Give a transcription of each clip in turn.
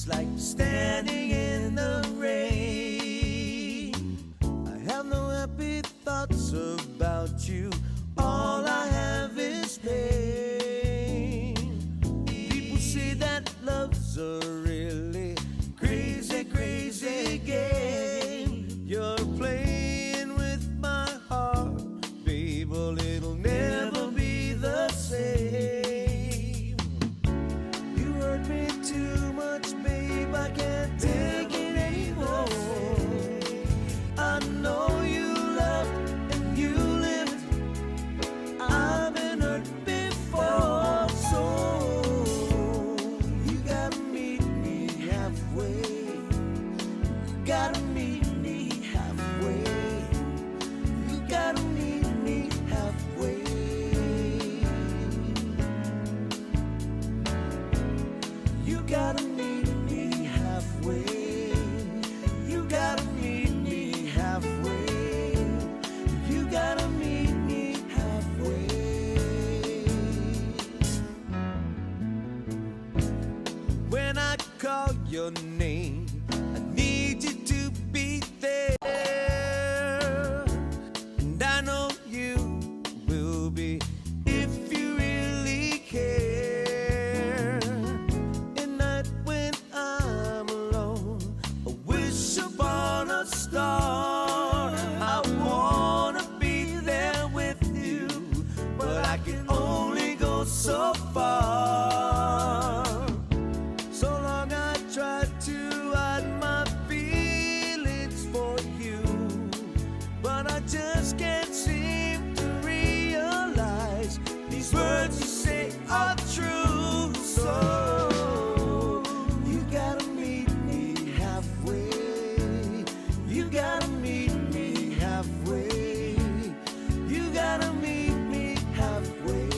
It's like standing in the rain. I have no happy thoughts about you. All I have is pain. People say that love's a really crazy, crazy game. You're playing with my heart, babe. Well, it'll never be the same. You hurt me too much, babe. I can't take it anymore. I know you loved and you lived. I've been hurt before, so you gotta meet me halfway. You gotta meet me halfway. You gotta meet me halfway. You gotta meet me halfway. You gotta meet me halfway. You gotta meet me halfway. When I call your name, I need you to be there. And I know you will be if you really care. At night when I'm alone, I wish upon a star. I wanna be there with you, but I can only go so far. So long I tried to hide my feelings for you, but I just can't seem to realize these words you say are true. So you gotta meet me halfway. You gotta meet me halfway. You gotta meet me halfway.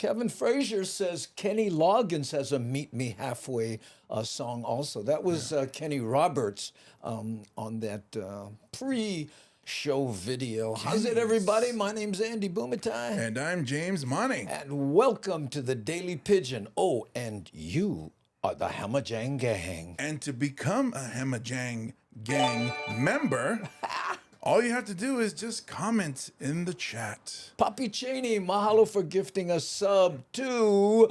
Kevin Frazier says Kenny Loggins has a Meet Me Halfway song also. That was Kenny Roberts on that pre-show video. How's it, everybody? My name's Andy Bumatai. And I'm James Money. And welcome to the Daily Pigeon. Oh, and you are the Hamajang Gang. And to become a Hamajang Gang member, all you have to do is just comment in the chat. Poppy Cheney, mahalo for gifting a sub to,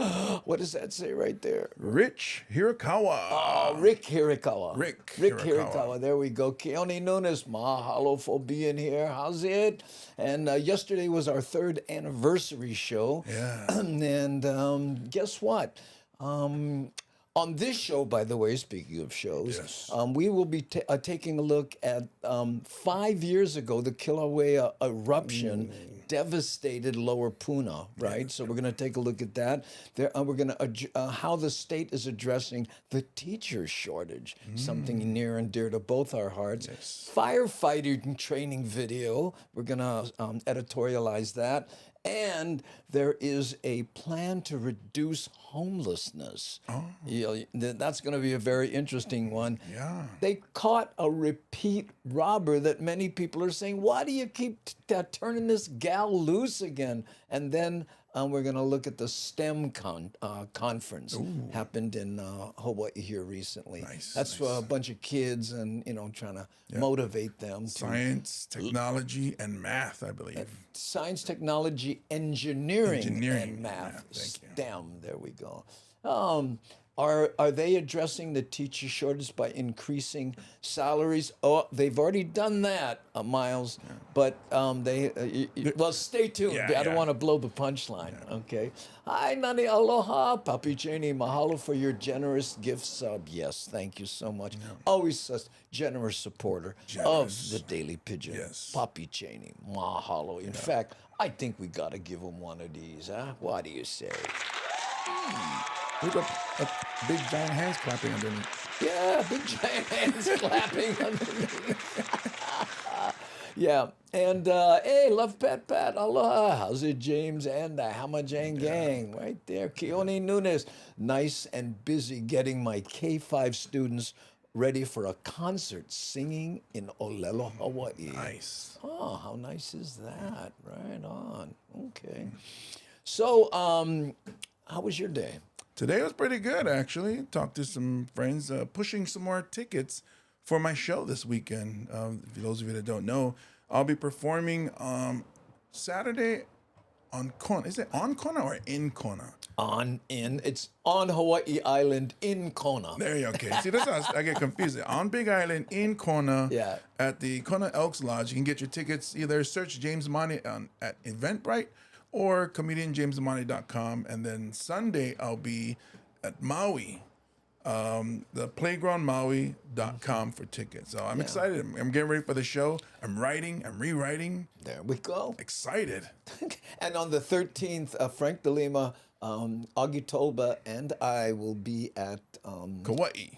what does that say right there? Rich Hirakawa. Rick Hirakawa. Rick Hirakawa. There we go. Keone Nunes, mahalo for being here. How's it? And yesterday was our 3rd anniversary show. Yeah. And guess what? On this show, by the way, speaking of shows, Yes. we will be taking a look at 5 years ago, the Kilauea eruption devastated Lower Puna, right? So we're going to take a look at that. We're going to how the state is addressing the teacher shortage, something near and dear to both our hearts. Yes. Firefighter training video, we're going to editorialize that. And there is a plan to reduce homelessness. Oh. That's going to be a very interesting one. Yeah. They caught a repeat robber that many people are saying, why do you keep turning this gal loose again? And then we're going to look at the STEM conference. Happened in Hawaii here recently. Nice, That's nice. a bunch of kids and, trying to motivate them. Science, technology, and math, I believe. Science, technology, engineering and math. Thank you. STEM. There we go. Are they addressing the teacher shortage by increasing salaries? Oh, they've already done that, Miles. Yeah. But well, stay tuned. I don't want to blow the punchline. Yeah. Okay. Hi, Nani, aloha, Papi Cheney. Mahalo for your generous gift sub. Yes, thank you so much. Yeah. Always such generous supporter of the Daily Pigeon. Yes. Papi Cheney. Mahalo. In fact, I think we got to give him one of these. Huh? What do you say? Look up big giant hands clapping underneath. Yeah, big giant hands clapping underneath. Yeah, and hey, love Pat, aloha. How's it, James and the Hamajang Gang right there. Keone Nunes, nice and busy getting my K5 students ready for a concert singing in Olelo, Hawaii. Nice. Oh, how nice is that? Right on. Okay. So, how was your day? Today was pretty good, actually. Talked to some friends, pushing some more tickets for my show this weekend. For those of you that don't know, I'll be performing Saturday on Kona. Is it on Kona or in Kona? It's on Hawaii Island in Kona. There you go. Okay. See, that's how I get confused. On Big Island in Kona, at the Kona Elks Lodge. You can get your tickets. Either search James Money at Eventbrite or comedianjamesmoney.com. And then Sunday, I'll be at Maui, the playgroundmaui.com for tickets. So I'm excited. I'm getting ready for the show. I'm writing. I'm rewriting. There we go. Excited. And on the 13th, Frank DeLima, Augie Tolba, and I will be at Kauai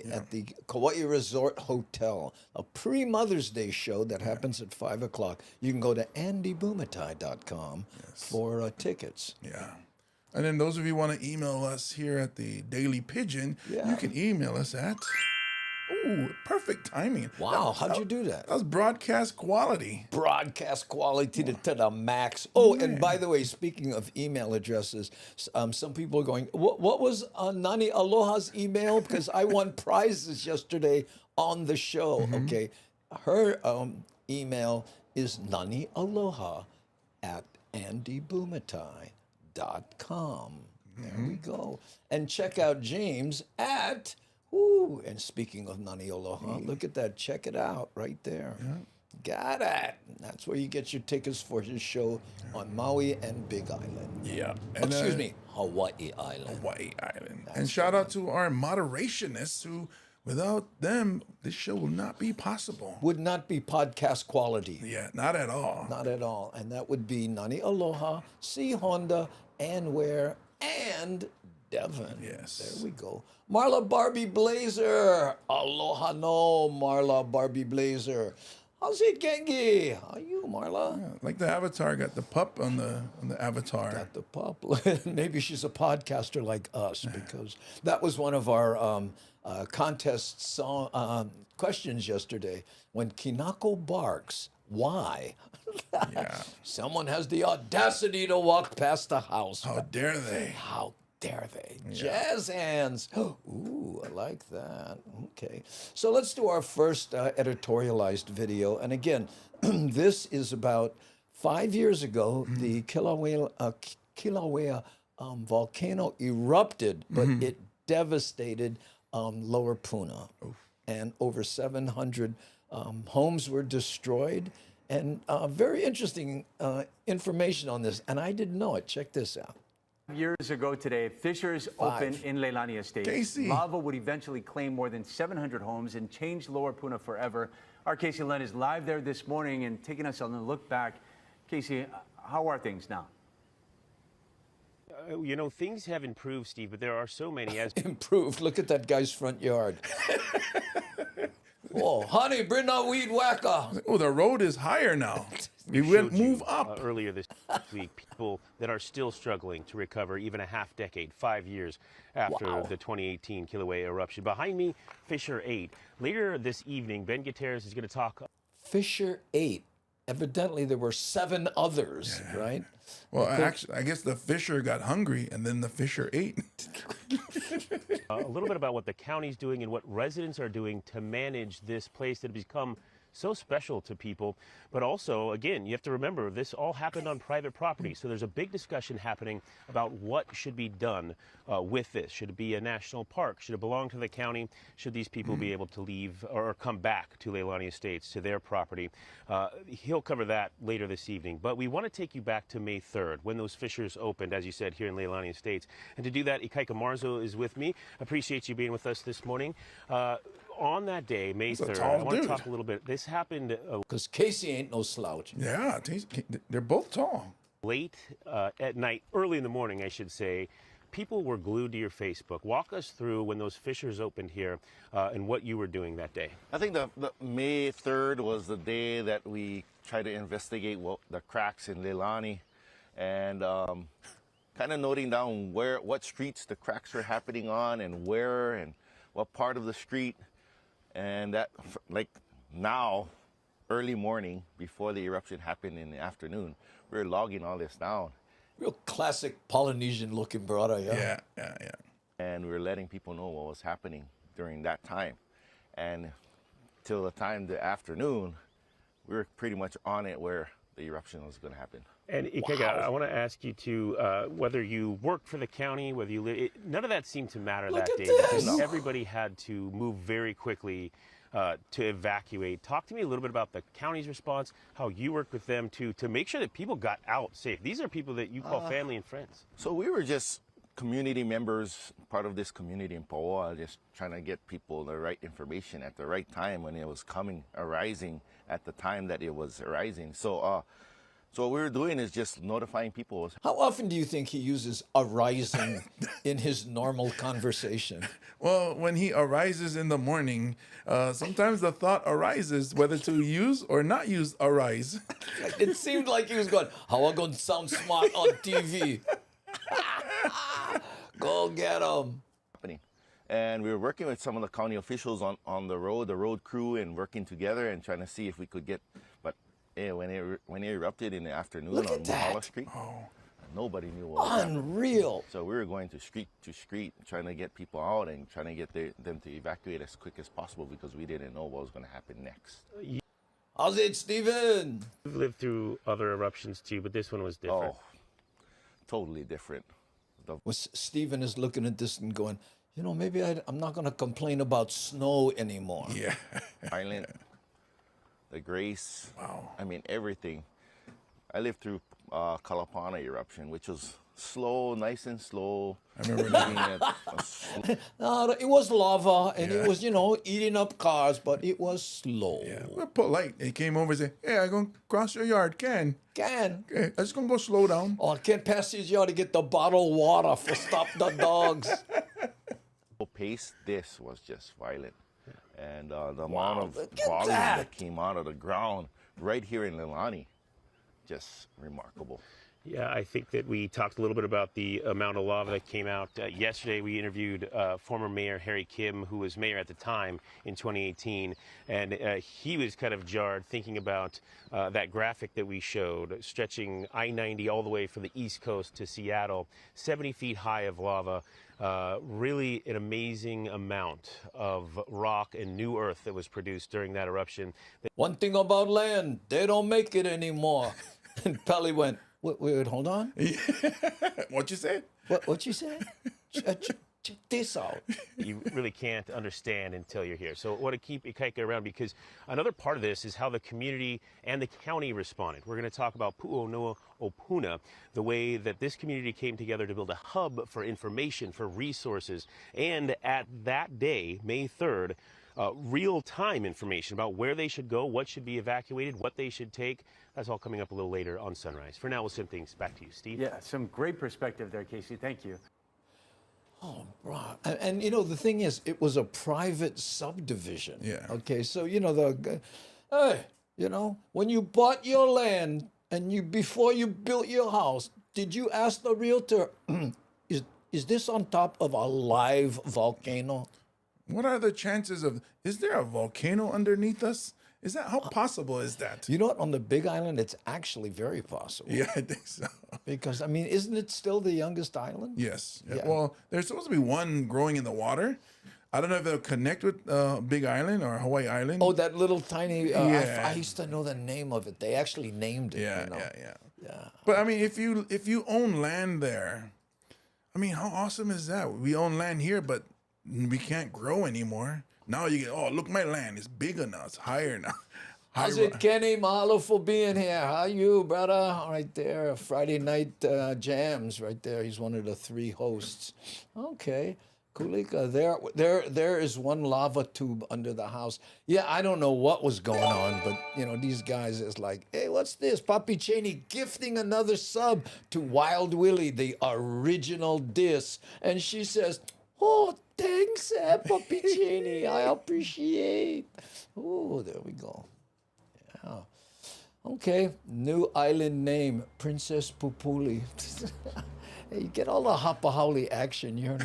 at the Kauai Resort Hotel, a pre-Mother's Day show that happens at 5 o'clock. You can go to andybumatai.com for tickets. Yeah. And then those of you who want to email us here at the Daily Pigeon, you can email us at... Ooh, perfect timing. Wow, how'd you do that? That was broadcast quality. Broadcast quality to the max. Oh, and by the way, speaking of email addresses, some people are going, what was Nani Aloha's email? Because I won prizes yesterday on the show. Okay, her email is nanialoha@andybumatai.com. There we go. And check out James at... Ooh, and speaking of Nani Aloha, look at that. Check it out right there. Got it. That's where you get your tickets for his show on Maui and Big Island. Yeah. And, excuse me, Hawaii Island. Hawaii Island. And shout out to our moderationists who, without them, this show will not be possible. Would not be podcast quality. Yeah, not at all. Not at all. And that would be Nani Aloha, C Honda, and Ware, and Devon. Yes. There we go. Marla Barbie Blazer. Aloha no, Marla Barbie Blazer. How's it, Gengi? How are you, Marla? Yeah, like the Avatar got the pup on the Avatar. Got the pup. Maybe she's a podcaster like us because that was one of our contest questions yesterday. When Kinako barks, why? Yeah. Someone has the audacity to walk past the house. How dare they? How dare they? Jazz hands. Ooh, I like that. Okay. So let's do our first editorialized video. And again, this is about 5 years ago, the Kilauea volcano erupted, but it devastated Lower Puna. And over 700 homes were destroyed. And very interesting information on this. And I didn't know it. Check this out. Years ago today, fissures opened in Leilani Estate. Casey. Lava would eventually claim more than 700 homes and change Lower Puna forever. Our Casey Len is live there this morning and taking us on a look back. Casey, how are things now? You know, things have improved, Steve, but there are so many as Improved. Look at that guy's front yard. Whoa, honey, bring that weed whacker. Oh, the road is higher now. You showed went move you, up. earlier this week. People that are still struggling to recover even a half decade, 5 years after the 2018 Kilauea eruption. Behind me, Fissure 8. Later this evening, Ben Gutierrez is going to talk. Fissure 8. Evidently, there were 7 others, right? Well, actually, I guess the fisher got hungry, and then the fisher ate. A little bit about what the county's doing and what residents are doing to manage this place that has become so special to people. But also, again, you have to remember, this all happened on private property. So there's a big discussion happening about what should be done with this. Should it be a national park? Should it belong to the county? Should these people be able to leave or come back to Leilani Estates, to their property? He'll cover that later this evening. But we want to take you back to May 3rd, when those fissures opened, as you said, here in Leilani Estates. And to do that, Ikaika Marzo is with me. Appreciate you being with us this morning. On that day, May 3rd, I want to talk a little bit. This happened Because Casey ain't no slouch. Yeah, they're both tall. late at night, early in the morning, I should say. People were glued to your Facebook. Walk us through when those fissures opened here and what you were doing that day. I think the May 3rd was the day that we tried to investigate the cracks in Leilani and kind of noting down what streets the cracks were happening on and where and what part of the street. And that, like now, early morning, before the eruption happened in the afternoon, we were logging all this down. Real classic Polynesian looking brother, yeah? Yeah. And we were letting people know what was happening during that time. And till the afternoon, we were pretty much on it where the eruption was going to happen. And Ikaika, I want to ask you to whether you worked for the county, whether you none of that seemed to matter that day because everybody had to move very quickly to evacuate. Talk to me a little bit about the county's response, how you worked with them to make sure that people got out safe. These are people that you call family and friends. So we were just community members, part of this community in Paoa, just trying to get people the right information at the right time when it was arising at the time that it was arising. So what we were doing is just notifying people. How often do you think he uses arising in his normal conversation? Well, when he arises in the morning, sometimes the thought arises whether to use or not use arise. It seemed like he was going, how I going to sound smart on TV? Go get him. And we were working with some of the county officials on the road crew, and working together and trying to see if we could get, but when it erupted in the afternoon Look on at that. Mahala Street, nobody knew what was happening. Unreal. So we were going to street to street, trying to get people out and trying to get them to evacuate as quick as possible because we didn't know what was going to happen next. How's it, Stephen? You've lived through other eruptions too, but this one was different. Oh, totally different. Stephen is looking at this and going, you know, maybe I'm not going to complain about snow anymore. Yeah. Island, the Grace. Wow. I mean, everything. I lived through Kalapana eruption, which was slow, nice and slow. I remember that. No, it was lava and it was, eating up cars, but it was slow. Yeah, we're polite. He came over and said, hey, I'm going to cross your yard. Can. Okay, I'm just going to go slow down. Oh, I can't pass his yard to get the bottled water for stop the dogs. Pace, this was just violent. And the amount of look at volume that. that came out of the ground right here in Leilani, just remarkable. Yeah, I think that we talked a little bit about the amount of lava that came out. Yesterday, we interviewed former Mayor Harry Kim, who was mayor at the time in 2018, and he was kind of jarred thinking about that graphic that we showed, stretching I-90 all the way from the East Coast to Seattle, 70 feet high of lava. Really an amazing amount of rock and new earth that was produced during that eruption. One thing about land, they don't make it anymore. And Pelly went, wait, hold on. What you said? What you said? Check this out. You really can't understand until you're here. So I want to keep Ikaika around because another part of this is how the community and the county responded. We're going to talk about Pu'unoa Opuna, the way that this community came together to build a hub for information, for resources, and at that day, May 3rd, real-time information about where they should go, what should be evacuated, what they should take. That's all coming up a little later on Sunrise. For now, we'll send things back to you, Steve. Yeah, some great perspective there, Casey. Thank you. Oh, bro. And you know, the thing is, it was a private subdivision. Yeah. Okay, so, you know, hey, you know, when you bought your land and before you built your house, did you ask the realtor, is this on top of a live volcano? What are the chances of, is there a volcano underneath us? Is that, how possible is that? You know what? On the Big Island, it's actually very possible. Yeah, I think so. Because, I mean, isn't it still the youngest island? Yes. Yeah. Well, there's supposed to be one growing in the water. I don't know if it'll connect with Big Island or Hawaii Island. Oh, that little tiny, Yeah. I used to know the name of it. They actually named it. yeah, you know? yeah. But I mean, if you own land there, I mean, how awesome is that? We own land here, but we can't grow anymore. Now you get, oh, look, my land is bigger now. It's higher now. How's it, Kenny? Mahalo for being here. How you, brother? Right there, Friday night jams. Right there. He's one of the 3 hosts. Okay, Kulika. There is one lava tube under the house. Yeah, I don't know what was going on, but you know these guys is like, hey, what's this? Papi Cheney gifting another sub to Wild Willie, the original diss, and she says, oh, thanks, Papi Cheney. I appreciate. Oh, there we go. Yeah. Okay, new island name, Princess Pupuli. Hey, you get all the Hapahauli action. You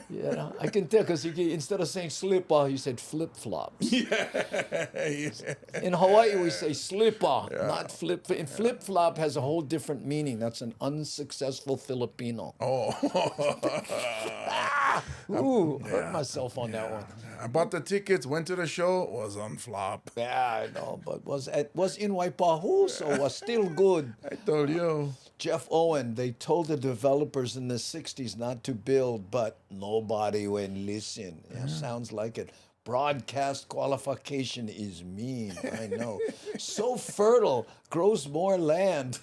know, I can tell because instead of saying slipper, you said flip-flops. In Hawaii, we say slipper, not flip. And flip-flop has a whole different meaning. That's an unsuccessful Filipino. Oh. Ooh, hurt myself on that one. I bought the tickets, went to the show, was on flop. Yeah, I know, but was in Waipahu, so was still good. I told you. Jeff Owen, they told the developers in the 60s not to build, but nobody would listen. Yeah, sounds like it. Broadcast qualification is mean, I know. So fertile, grows more land.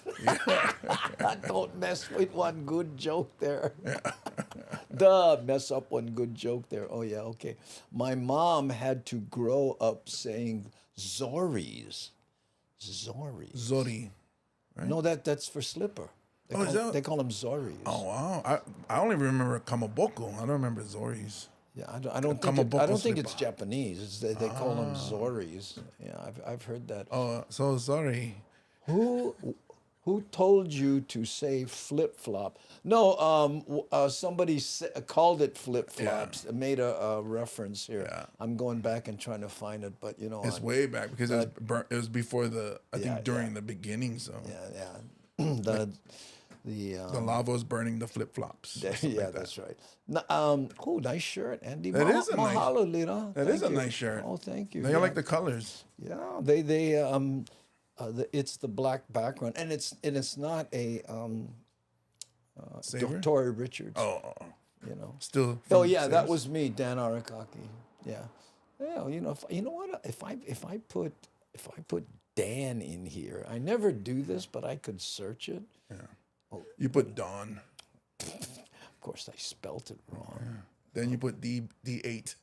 Don't mess with one good joke there. Duh, mess up one good joke there. Oh, yeah, okay. My mom had to grow up saying Zoris. Zoris. Zori. No, that's for slipper. They call them Zoris. Oh, wow. I only remember Kamaboko. I don't remember Zoris. Yeah, I don't think it's Japanese. They call them Zoris. Yeah, I've heard that. Oh, so sorry. Who told you to say flip flop? No, somebody called it flip flops. Made a reference here. Yeah. I'm going back and trying to find it, but you know, It's way back because it was before during the beginning. So yeah. the lava was burning the flip flops. Yeah, that's right. Nice shirt, Andy. That is a nice- mahalo, Lita. That Thank is a you. nice shirt. Oh, thank you. I like the colors. Yeah, it's the black background, and it's not a Saver? Tory Richards. Oh, You know. still. Oh from yeah, that Savers? was me, Dan Arakaki. Yeah. Well, you know, if I put Dan in here, I never do this, but I could search it. You put Dawn. Of course, I spelt it wrong. Then you put D8.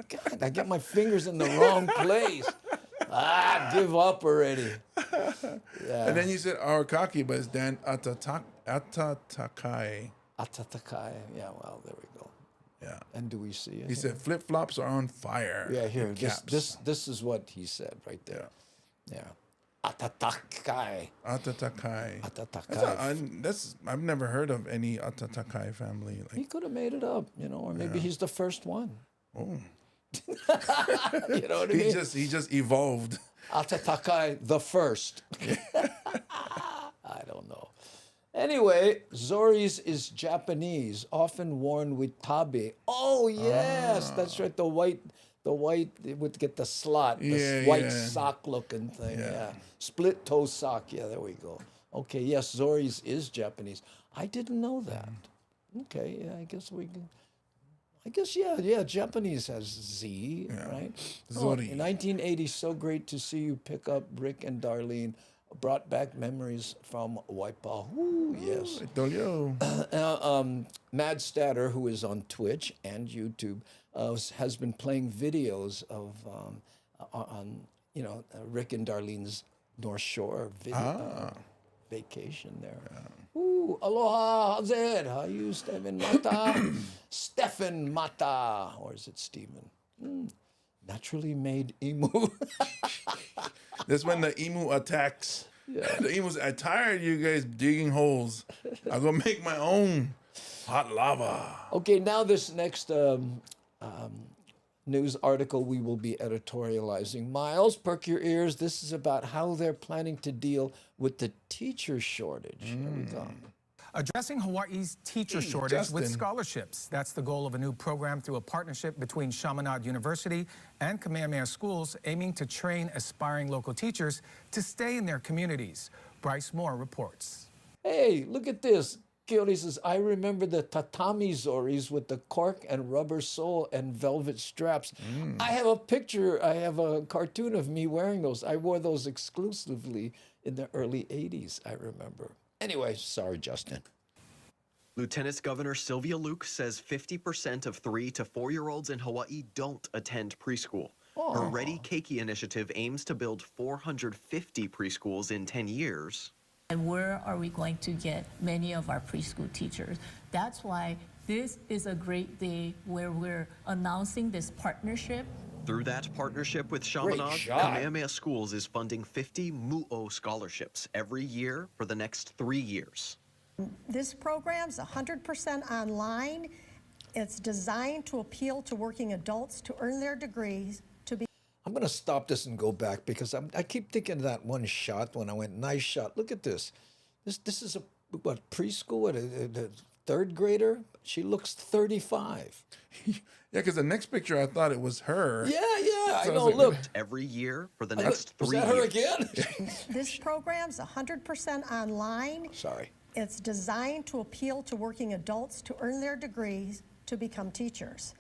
God, I get my fingers in the wrong place. Give up already. Yeah. And then you said Arakaki, but it's Dan Atatakai. Atatakai. Yeah, well, there we go. Yeah. And do we see it? He said flip flops are on fire. Yeah, here. in This, caps. this is what he said right there. Yeah. Atatakai. Atatakai. Atatakai. I've never heard of any Atatakai family. He Like, could have made it up, or maybe he's the first one. oh, You know what I mean? he just evolved. Atatakai the first. I don't know. Anyway, Zoris is Japanese, often worn with tabe. Oh yes, that's right. The white it would get the slot, the white sock looking thing. Yeah. Split toe sock. Yeah, there we go. Okay, yes, Zoris is Japanese. I didn't know that. Okay, yeah, I guess Japanese has Z, right? Zori. In 1980, so great to see you pick up Rick and Darlene. Brought back memories from Waipahu. Yes. Dolio. Mad Statter, who is on Twitch and YouTube, has been playing videos of on Rick and Darlene's North Shore vacation there. Ooh, aloha, Hazed. How you, Stephen Mata? Stephen Mata. Or is it Stephen? Naturally made emu. That's when the emu attacks. Yeah. The emus, I'm tired of you guys digging holes. I'm going to make my own hot lava. Okay, now this next news article we will be editorializing. Miles, perk your ears. This is about how they're planning to deal with the teacher shortage. Here we go. Addressing Hawaii's teacher shortage with scholarships. That's the goal of a new program through a partnership between Chaminade University and Kamehameha Schools, aiming to train aspiring local teachers to stay in their communities. Bryce Moore reports. Hey, look at this. Kiori says, I remember the tatami zoris with the cork and rubber sole and velvet straps. I have a picture, I have a cartoon of me wearing those. I wore those exclusively in the early 80s, I remember. Anyway, sorry, Justin. Lieutenant Governor Sylvia Luke says 50% of 3 to 4-year-olds in Hawaii don't attend preschool. Her Ready Keiki initiative aims to build 450 preschools in 10 years. And where are we going to get many of our preschool teachers? That's why this is a great day where we're announcing this partnership. Through that partnership with Chaminade, Kamehameha Schools is funding 50 Mu'o scholarships every year for the next 3 years. This program's 100% online. It's designed to appeal to working adults to earn their degrees. I'm going to stop this and go back because I keep thinking of that one shot when I went, nice shot. Look at this. This is a preschool, a third grader. She looks 35. Yeah, because the next picture I thought it was her. Yeah, I know. like, look. Every year for the next 3 Was years. that her again? This program's 100% online. Sorry. It's designed to appeal to working adults to earn their degrees to become teachers.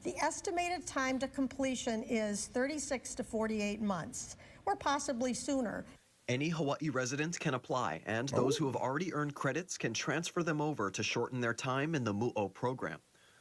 The estimated time to completion is 36 to 48 months, or possibly sooner. Any Hawaii resident can apply, and those who have already earned credits can transfer them over to shorten their time in the Mu'o program.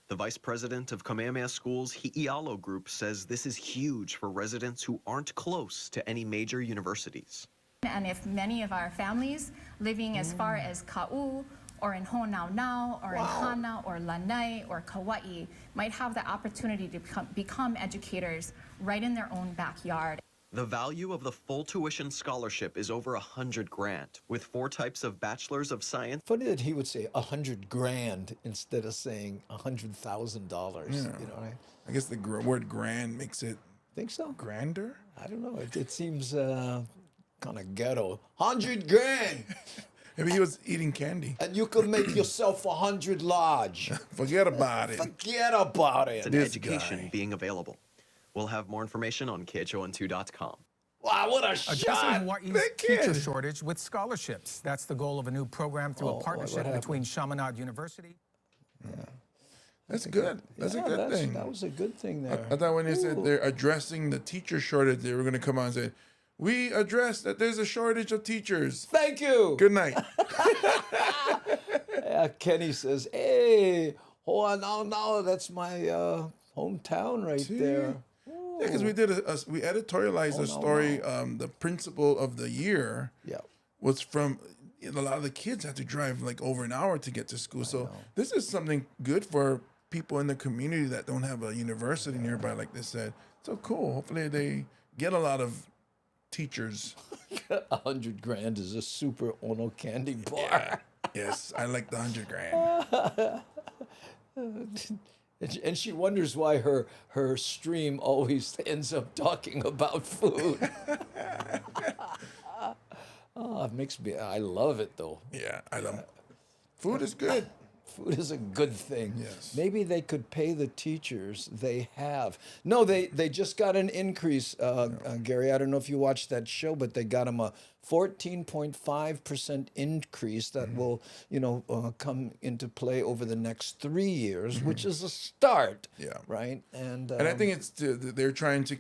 The vice president of Kamehameha Schools, Hi'ialo Group, says this is huge for residents who aren't close to any major universities. And if many of our families living as far as Ka'u, or in Ho'onaunau, or in Hana, or Lanai, or Kauai, might have the opportunity to become educators right in their own backyard. The value of the full tuition scholarship is over $100,000, with 4 types of bachelors of science. Funny that he would say $100,000 instead of saying $100,000. Yeah. You know, right? I guess the word grand makes it Think so? grander. I don't know. It seems kind of ghetto. $100,000, Maybe he was eating candy. and you could make yourself 100 large. Forget about it. Forget about it. And education being available. We'll have more information on KHON2.com. Wow, what a Addressing shot! Hawaii's That teacher kid. shortage with scholarships. That's the goal of a new program through a partnership happened? between Chaminade University. That's good. That's a good thing. That was a good thing there. I thought when they said they're addressing the teacher shortage, they were going to come on and say, we address that there's a shortage of teachers. Thank you. Good night. Kenny says, hey, no, that's my hometown right there. Yeah, because we did we editorialized a story. The principal of the year was from. A lot of the kids had to drive like over an hour to get to school. So this is something good for people in the community that don't have a university nearby, like they said. So cool. Hopefully they get a lot of teachers. 100 grand is a super Ono candy bar. Yeah. Yes, I like the 100 grand. And she wonders why her stream always ends up talking about food. Oh, it makes me, I love it though. Yeah, I love it. Food is good. Food is a good thing. Yes. Maybe they could pay the teachers. They have. No, they just got an increase, Gary. I don't know if you watched that show, but they got them a 14.5% increase that will, come into play over the next 3 years, which is a start. Yeah. Right. And I think they're trying to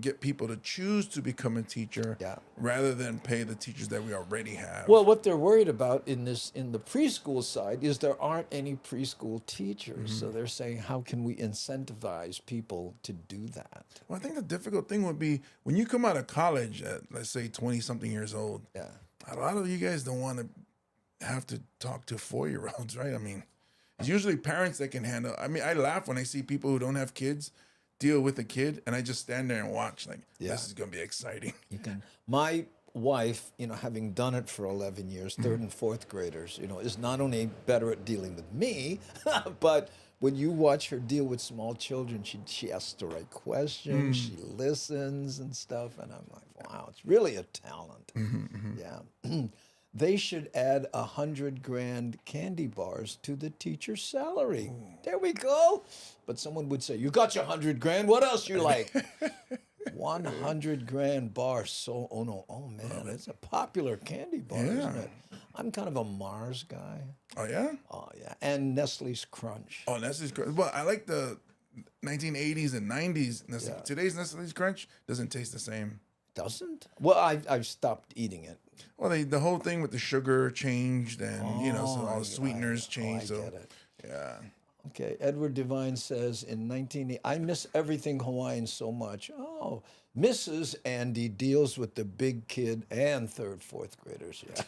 get people to choose to become a teacher, rather than pay the teachers that we already have. Well, what they're worried about in the preschool side is there aren't any preschool teachers. So they're saying, how can we incentivize people to do that? Well, I think the difficult thing would be when you come out of college at, let's say, 20-something years old. Yeah. A lot of you guys don't want to have to talk to 4-year-olds, right? I mean, it's usually parents that can handle. I mean, I laugh when I see people who don't have kids deal with a kid, and I just stand there and watch. Like, this is going to be exciting. You can. My wife, having done it for 11 years, third and fourth graders, is not only better at dealing with me, but when you watch her deal with small children, she asks the right questions, she listens and stuff, and I'm like, wow, it's really a talent. Yeah. They should add 100 grand candy bars to the teacher's salary. Ooh. There we go. But someone would say, you got your 100 grand, what else you like? 100 grand bar. So, oh man, it's a popular candy bar, isn't it? I'm kind of a Mars guy. Oh, yeah? Oh, yeah. And Nestle's Crunch. Oh, Nestle's Crunch. Well, I like the 1980s and 90s. Today's Nestle's Crunch doesn't taste the same. Doesn't? Well, I've stopped eating it. Well, the whole thing with the sugar changed and, so all the sweeteners changed. I get it. Yeah. Okay, Edward Devine says in 1980, I miss everything Hawaiian so much. Oh, Mrs. Andy deals with the big kid and third, fourth graders. Yeah,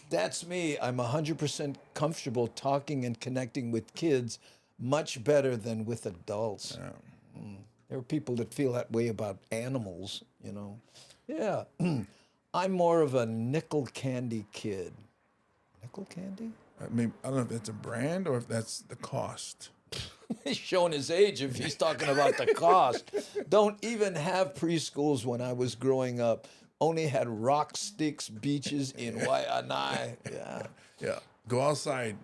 that's me. I'm 100% comfortable talking and connecting with kids much better than with adults. Yeah. There are people that feel that way about animals, Yeah, I'm more of a nickel candy kid. Nickel candy? I don't know if that's a brand or if that's the cost. He's showing his age if he's talking about the cost. Don't even have preschools when I was growing up. Only had rock sticks beaches in Waianae. Yeah. Yeah. Go outside.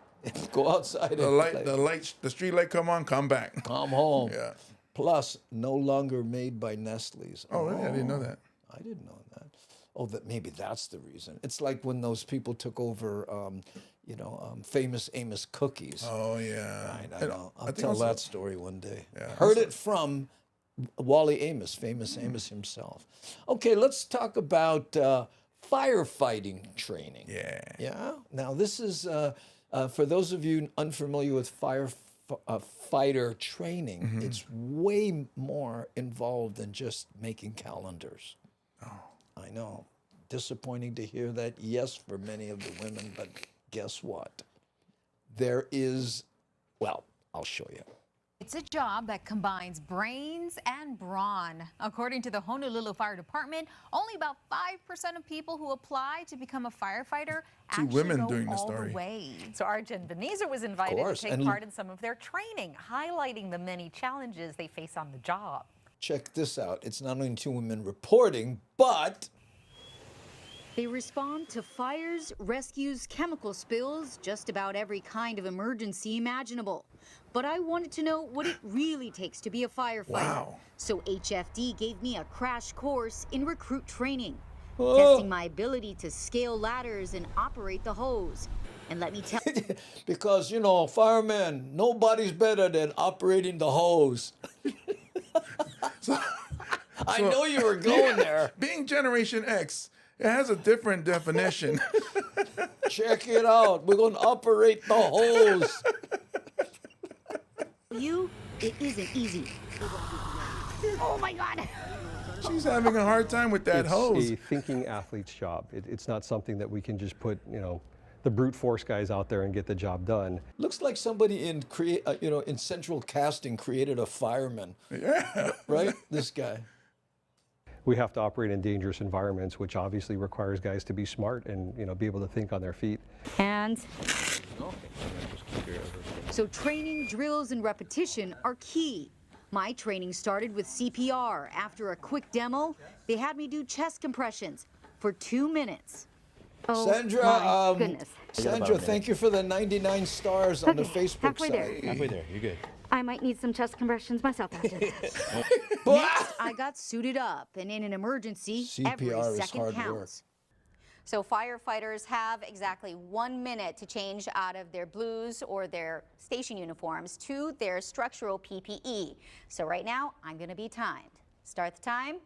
Go outside. The street light come on, come back. Come home. Yeah. Plus, no longer made by Nestle's. Oh, really? I didn't know that. I didn't know that. Oh, maybe that's the reason. It's like when those people took over, Famous Amos cookies. Oh, yeah. Right, I know. I'll tell that story one day. Yeah. Heard it from Wally Amos, Famous Amos himself. Okay, let's talk about firefighting training. Yeah. Yeah? Now, this is, for those of you unfamiliar with firefighter training, it's way more involved than just making calendars. Oh. I know. Disappointing to hear that, yes, for many of the women, but guess what? There is, I'll show you. It's a job that combines brains and brawn. According to the Honolulu Fire Department, only about 5% of people who apply to become a firefighter actually women go doing the all story. the way. So Arjen Benitzer was invited to take part in some of their training, highlighting the many challenges they face on the job. Check this out. It's not only two women reporting, but they respond to fires, rescues, chemical spills, just about every kind of emergency imaginable. But I wanted to know what it really takes to be a firefighter. Wow. So HFD gave me a crash course in recruit training, Oh. testing my ability to scale ladders and operate the hose. And let me tell because, firemen, nobody's better than operating the hose. I know you were going there. Being Generation X, it has a different definition. Check it out. We're going to operate the hose. It isn't easy. Oh my God. She's having a hard time with that hose. It's a thinking athlete's job. It's not something that we can just put, the brute force guys out there and get the job done. Looks like somebody in in central casting created a fireman. Yeah. Right? This guy. We have to operate in dangerous environments, which obviously requires guys to be smart and be able to think on their feet. And so training, drills, and repetition are key. My training started with CPR. After a quick demo, they had me do chest compressions for 2 minutes. Oh, Sandra, my goodness. Sandra, thank you for the 99 stars on the Facebook halfway side. there. Halfway there, you're good. I might need some chest compressions myself after this. Next, I got suited up, and in an emergency, every CPR is second hard counts. So firefighters have exactly 1 minute to change out of their blues or their station uniforms to their structural PPE. So right now, I'm going to be timed. Start the time.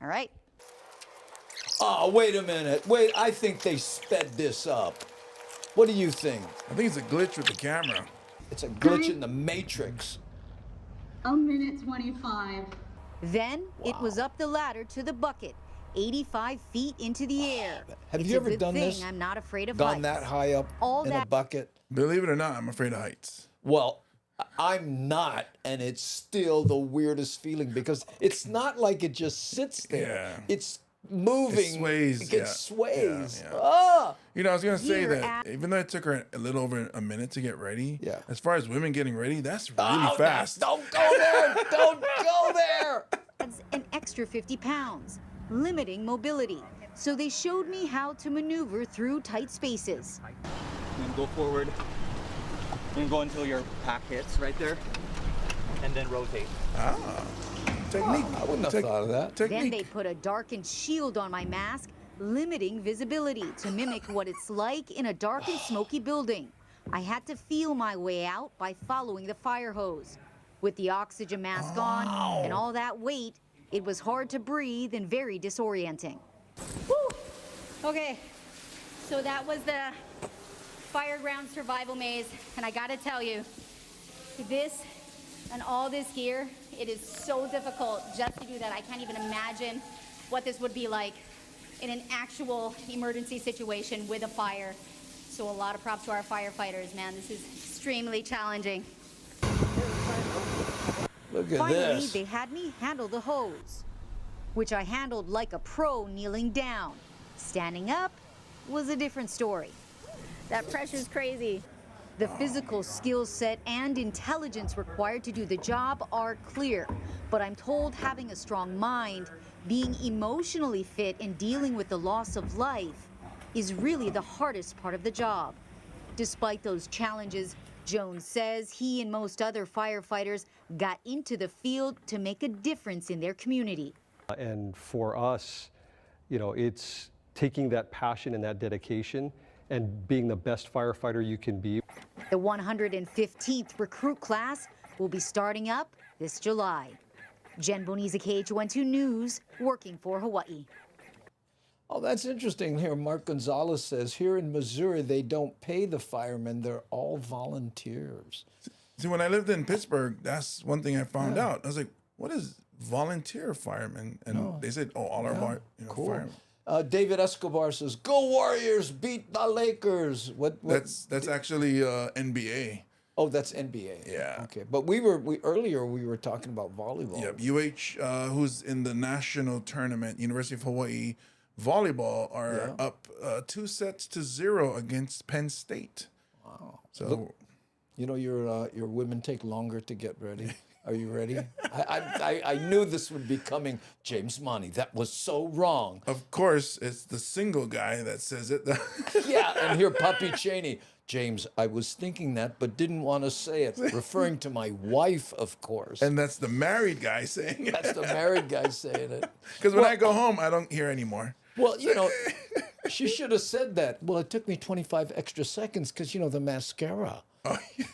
All right. Oh, wait a minute. Wait, I think they sped this up. What do you think? I think it's a glitch with the camera. It's a glitch in the Matrix. 1 minute 25. Then it was up the ladder to the bucket, 85 feet into the air. Have It's you a ever good done thing this? I'm not afraid of Gone heights. that high up in a bucket? Believe it or not, I'm afraid of heights. Well, I'm not, and it's still the weirdest feeling because it's not like it just sits there. Yeah. It's moving. It sways. It yeah. sways. Yeah, yeah. Ah! You know, I was gonna say Here that even though it took her a little over a minute to get ready, Yeah. as far as women getting ready, that's really Oh, fast. Don't go there! Don't go there! Adds an extra 50 pounds, limiting mobility. So they showed me how to maneuver through tight spaces. And then go forward. And go until your pack hits right there. And then rotate. Technique. I wouldn't have thought of that. Then they put a darkened shield on my mask, limiting visibility to mimic what it's like in a dark and smoky building. I had to feel my way out by following the fire hose. With the oxygen mask on and all that weight, it was hard to breathe and very disorienting. Whew. Okay, so that was the Fireground Survival Maze, and I gotta tell you, this and all this gear, it is so difficult just to do that. I can't even imagine what this would be like in an actual emergency situation with a fire. So a lot of props to our firefighters, man. This is extremely challenging. Look at Finally, this. they had me handle the hose, which I handled like a pro kneeling down. Standing up was a different story. That pressure's crazy. The physical skill set and intelligence required to do the job are clear, but I'm told having a strong mind, being emotionally fit, and dealing with the loss of life is really the hardest part of the job. Despite those challenges, Jones says he and most other firefighters got into the field to make a difference in their community. And for us, it's taking that passion and that dedication and being the best firefighter you can be. The 115th recruit class will be starting up this July. Jen Boniza, KHON2 News, working for Hawaii. Oh, that's interesting here. Mark Gonzalez says here in Missouri, they don't pay the firemen. They're all volunteers. See, when I lived in Pittsburgh, that's one thing I found out. I was like, what is volunteer firemen? And they said, all our Cool. firemen. David Escobar says, "Go Warriors, beat the Lakers." What That's actually NBA. Oh, that's NBA. Yeah. Okay, but earlier we were talking about volleyball. Yep. UH, who's in the national tournament, University of Hawaii volleyball, are up 2-0 against Penn State. Wow. So, look, your women take longer to get ready. Are you ready? I knew this would be coming. James Money, that was so wrong. Of course, it's the single guy that says it. Yeah, and here, Puppy Cheney. James, I was thinking that, but didn't want to say it, referring to my wife, of course. And that's the married guy saying it. That's the married guy saying it. Because when I go home, I don't hear anymore. Well, she should have said that. Well, it took me 25 extra seconds because, the mascara. Oh, yeah.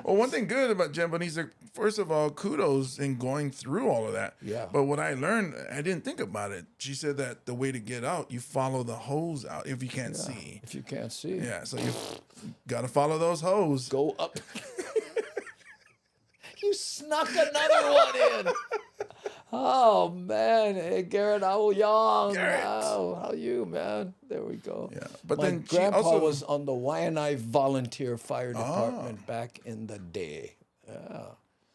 Well, one thing good about Jen Boniza, first of all, kudos in going through all of that. Yeah. But what I learned, I didn't think about it. She said that the way to get out, you follow the hose out if you can't see. If you can't see. Yeah, so you got to follow those hose. Go up. You snuck another one in. Oh man, hey Garrett, how young? How are you, man? There we go. Yeah, but my then she grandpa also was on the Waianae Volunteer Fire Department back in the day. Yeah.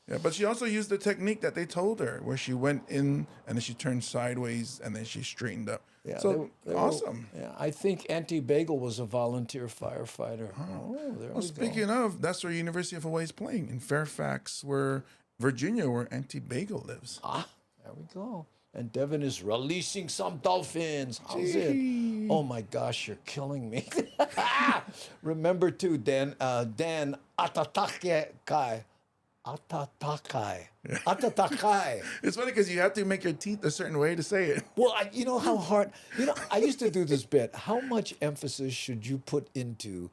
Yeah, but she also used the technique that they told her, where she went in and then she turned sideways and then she straightened up. Yeah, So they were- awesome. yeah, I think Auntie Bagel was a volunteer firefighter. Oh, there Well, we speaking go. of, that's where University of Hawaii is playing in Fairfax, where Virginia, where Auntie Bagel lives. Ah, there we go. And Devin is releasing some dolphins. How's it? Oh my gosh, you're killing me. Remember too, Dan Atatakai. Atatakai. Atatakai. It's funny because you have to make your teeth a certain way to say it. Well, you know how hard, I used to do this bit. How much emphasis should you put into,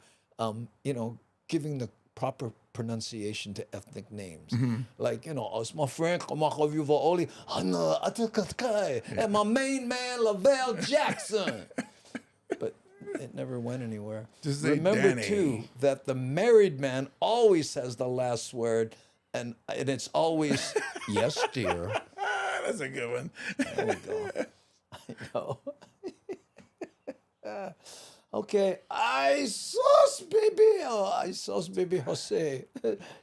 giving the proper pronunciation to ethnic names? Like, it's my friend, and my main man, Lavelle Jackson. But it never went anywhere. Just say Remember, Danny. too, that the married man always has the last word, and it's always, yes, dear. That's a good one. There we go. I know. Okay, I sauce baby. Oh, I sauce baby Jose.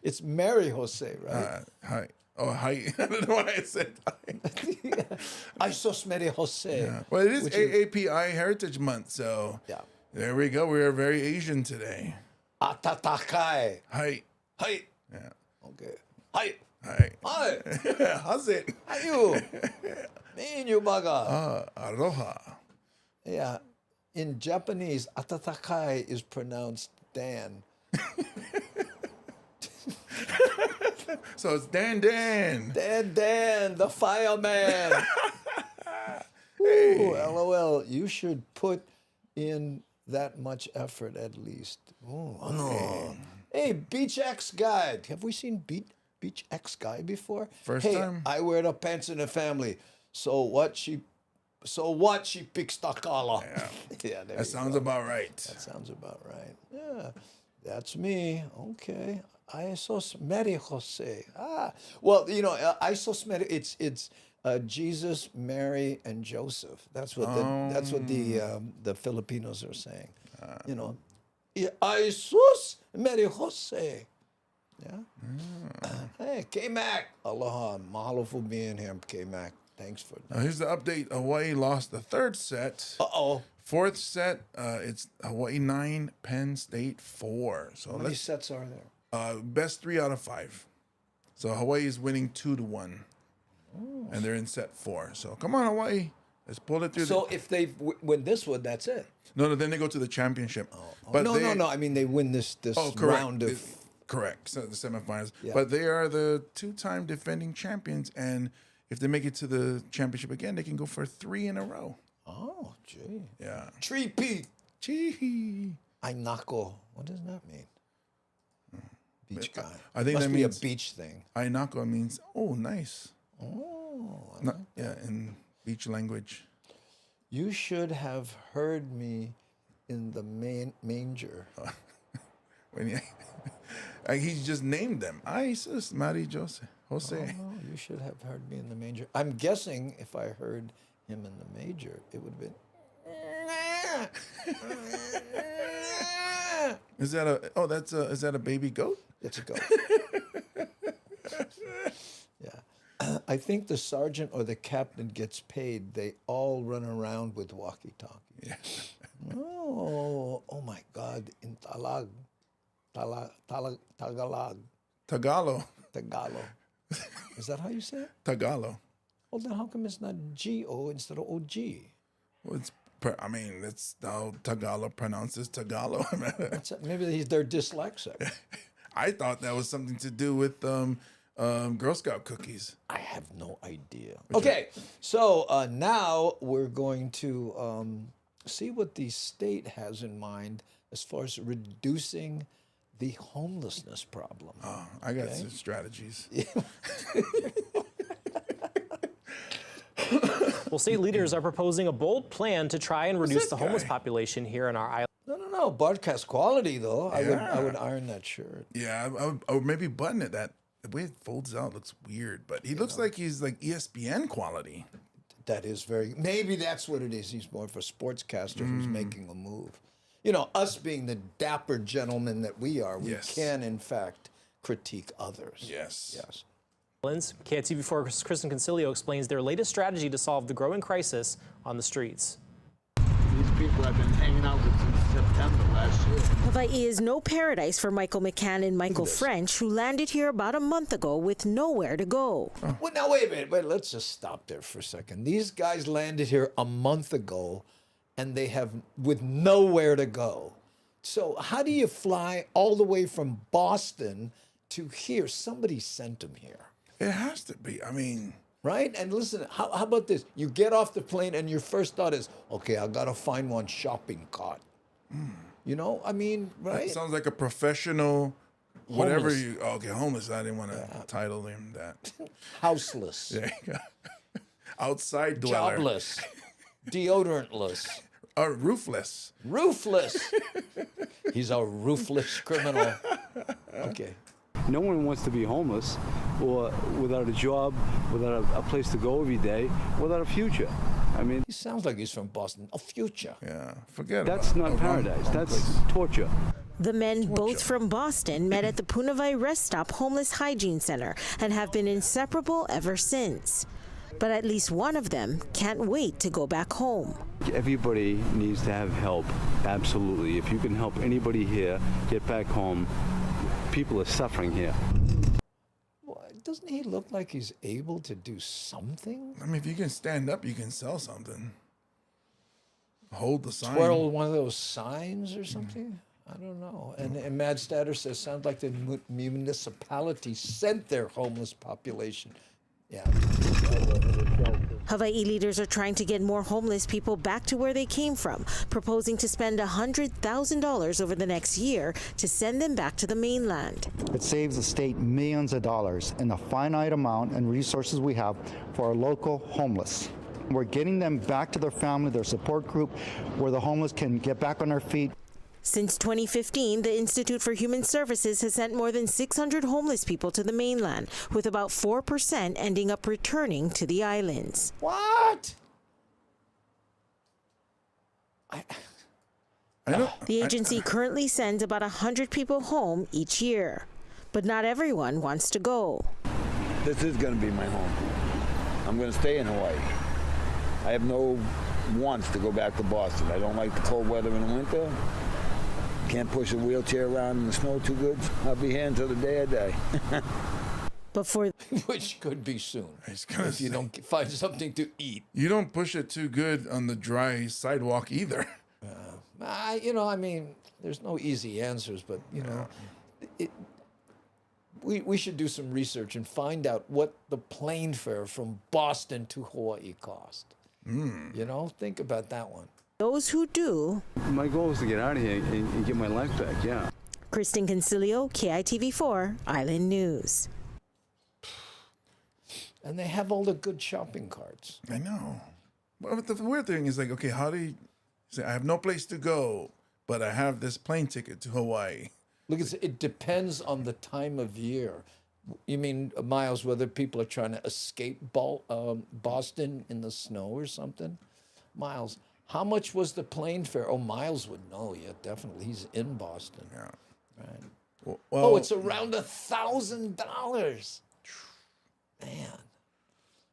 It's Mary Jose, right? Hi. Oh, hi. I don't know why I said hi. I sauce Mary Jose. Yeah. Well, it is which AAPI Heritage Month, so yeah. There we go. We are very Asian today. Atatakai. Hi. Hi. Yeah. Okay. Hi. Hi. Hi. How's it? How you? Me and you, baga. Aloha. Yeah. In Japanese, atatakai is pronounced Dan. So it's Dan. Dan, the fireman. Ooh, LOL. You should put in that much effort at least. Ooh, no. Hey, Beach X Guide. Have we seen Beach X Guide before? First hey, time. I wear the pants in the family. So what? She picks the collar. Yeah, yeah there that you sounds go. about right. That sounds about right. Yeah, that's me. Okay. I sos Mary Jose. Well, I sos Mary. It's Jesus, Mary, and Joseph. That's what the Filipinos are saying. I sos Mary Jose. Yeah. Hey, K-Mac. Aloha. Mahalo for being here, K-Mac. Thanks for Now here's the update. Hawaii lost the third set. Uh-oh. Fourth set, it's Hawaii 9, Penn State 4. So How many sets are there? Best 3 out of 5. So Hawaii is winning 2-1. Oh. And they're in set 4. So come on, Hawaii. Let's pull it through. So if they win this one, that's it. No, then they go to the championship. No. I mean, they win this round of... Correct. So the semifinals. Yeah. But they are the 2-time defending champions. And if they make it to the championship again, they can go for 3 in a row. Oh, gee. Yeah. Three-peat. Gee. Ainako. What does that mean? Beach guy. I think Must that be means a beach thing. Ainako means, oh, nice. Oh, I Not, like yeah, in beach language. You should have heard me in the manger. When he just named them. Isis, Mari Jose. Oh, you should have heard me in the manger. I'm guessing if I heard him in the major, it would have been... Is that a baby goat? It's a goat. Yeah. I think the sergeant or the captain gets paid. They all run around with walkie-talkies. Yeah. Oh my God. In Tagalog. Tagalog. Is that how you say it? Tagalog. Well, then how come it's not G-O instead of O-G? Well, that's how Tagalog pronounces Tagalog. Maybe they're dyslexic. I thought that was something to do with Girl Scout cookies. I have no idea. Okay, so now we're going to see what the state has in mind as far as reducing the homelessness problem. Oh, I got some strategies. Well, state leaders are proposing a bold plan to try and reduce the homeless population here on our island. No. Broadcast quality, though. I would iron that shirt. Yeah, I would maybe button it that the way it folds out looks weird, but he looks like he's like ESPN quality. That is maybe that's what it is. He's more of a sportscaster who's making a move. You know, us being the dapper gentlemen that we are, we can, in fact, critique others. Yes. Yes. KITV4's Kristen Concilio explains their latest strategy to solve the growing crisis on the streets. These people I've been hanging out with since September last year. Hawaii is no paradise for Michael McCann and Michael French, who landed here about a month ago with nowhere to go. Well, now, wait a minute. Wait, let's just stop there for a second. These guys landed here a month ago, and they have with nowhere to go. So how do you fly all the way from Boston to here? Somebody sent them here. It has to be. I mean... Right? And listen, how about this? You get off the plane and your first thought is, okay, I got to find one shopping cart. You know, I mean, right? That sounds like a professional, whatever Homeless. you... Okay, homeless. I didn't want to title him that. Houseless. There you go. Outside dweller. Jobless. Deodorantless. Roofless. Roofless. He's a roofless criminal. Okay. No one wants to be homeless or without a job, without a place to go every day, without a future. I mean, he sounds like he's from Boston. A future. Yeah, forget that's not paradise. That's torture. The men, both from Boston, met at the Punavai Rest Stop Homeless Hygiene Center and have been inseparable ever since. But at least one of them can't wait to go back home. Everybody needs to have help, absolutely. If you can help anybody here get back home, people are suffering here. Well, doesn't he look like he's able to do something? I mean, if you can stand up, you can sell something. Hold the sign. Twirl one of those signs or something? I don't know. And Mad Statter says, sounds like the municipality sent their homeless population. Yeah. Hawaii leaders are trying to get more homeless people back to where they came from, proposing to spend $100,000 over the next year to send them back to the mainland. It saves the state millions of dollars in the finite amount and resources we have for our local homeless. We're getting them back to their family, their support group, where the homeless can get back on their feet. Since 2015, the Institute for Human Services has sent more than 600 homeless people to the mainland, with about 4% ending up returning to the islands. What? The agency currently sends about 100 people home each year, but not everyone wants to go. This is going to be my home. I'm going to stay in Hawaii. I have no wants to go back to Boston. I don't like the cold weather in the winter. Can't push a wheelchair around in the snow too good. I'll be here until the day I die. Which could be soon if you don't find something to eat. You don't push it too good on the dry sidewalk either. You know, I mean, there's no easy answers, but, you know, we should do some research and find out what the plane fare from Boston to Hawaii cost. You know, think about that one. Those who do. My goal is to get out of here and get my life back, yeah. Kristen Concilio, KITV4, Island News. And they have all the good shopping carts. I know. But the weird thing is like, okay, how do you say, I have no place to go, but I have this plane ticket to Hawaii? Look, it depends on the time of year. You mean, Miles, whether people are trying to escape Boston in the snow or something? Miles, how much was the plane fare? Oh, Miles would know. Yeah, definitely. He's in Boston. Yeah. Right. Well, it's around $1,000. Man.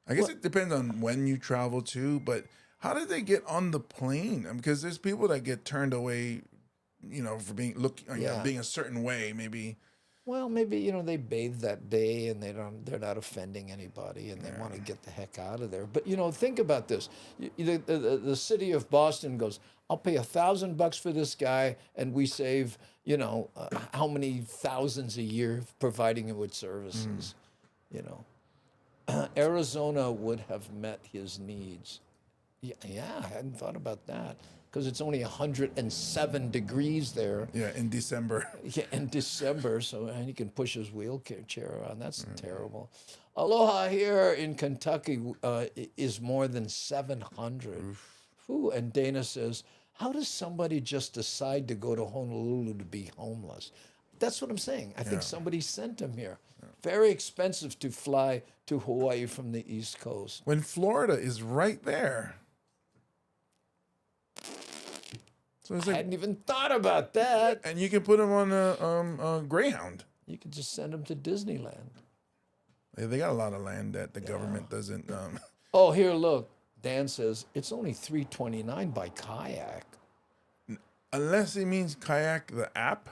I guess it depends on when you travel too, but how did they get on the plane? Because there's people that get turned away, you know, for being being a certain way, maybe. Well, maybe, you know, they bathe that day and they're not offending anybody and they want to get the heck out of there. But, you know, think about this. The city of Boston goes, I'll pay $1,000 for this guy and we save, you know, how many thousands a year providing him with services, you know. Arizona would have met his needs. Yeah, I hadn't thought about that. Because it's only 107 degrees there. Yeah, in December. Yeah, in December, and he can push his wheelchair around. That's terrible. Aloha here in Kentucky is more than 700. Ooh, and Dana says, how does somebody just decide to go to Honolulu to be homeless? That's what I'm saying. I think somebody sent him here. very expensive to fly to Hawaii from the East Coast. When Florida is right there. So it's I hadn't even thought about that. And you can put them on a Greyhound. You could just send them to Disneyland. They got a lot of land that the government doesn't. Oh, here, look. Dan says it's only $3.29 by kayak. Unless it means kayak the app.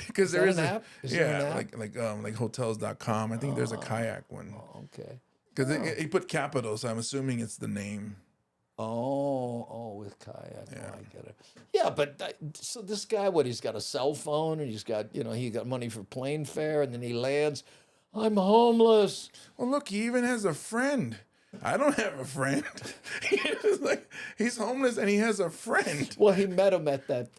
Because there is an app? Is there an app? like hotels.com. I think there's a kayak one. Okay. Because he put capital, so I'm assuming it's the name. Oh, with kayak. Yeah. Oh, I get it. Yeah, but so this guy, he's got a cell phone and he's got, he got money for plane fare, and then he lands. I'm homeless. Well, look, he even has a friend. I don't have a friend. He's homeless and he has a friend. Well, he met him at that.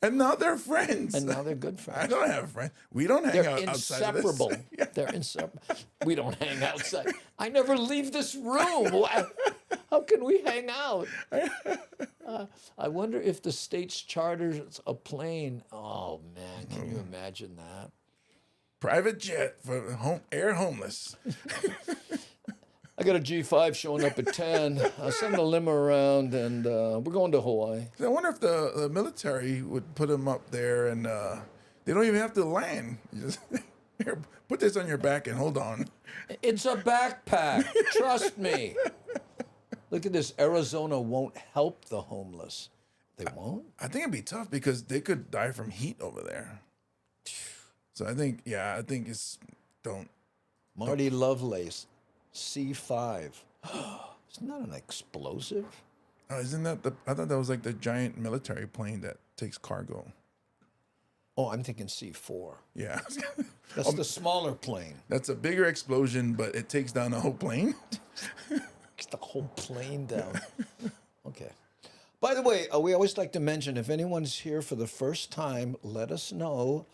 And now they're friends. And now they're good friends. I don't have friends. We don't hang out outside of this. They're inseparable. They're inseparable. We don't hang outside. I never leave this room. How can we hang out? I wonder if the state's charters a plane. Oh, man, can you imagine that? Private jet for air homeless. I got a G5 showing up at 10. I'll send a limo around, and we're going to Hawaii. I wonder if the military would put them up there, and they don't even have to land. You just here, put this on your back and hold on. It's a backpack. Trust me. Look at this. Arizona won't help the homeless. They won't? I think it'd be tough because they could die from heat over there. So I think it's don't. Marty Lovelace, C5. Isn't that an explosive? Oh, isn't that I thought that was like the giant military plane that takes cargo. Oh, I'm thinking C4. Yeah. That's the smaller plane. That's a bigger explosion, but it takes down the whole plane. The whole plane down. Okay. By the way, we always like to mention, if anyone's here for the first time, let us know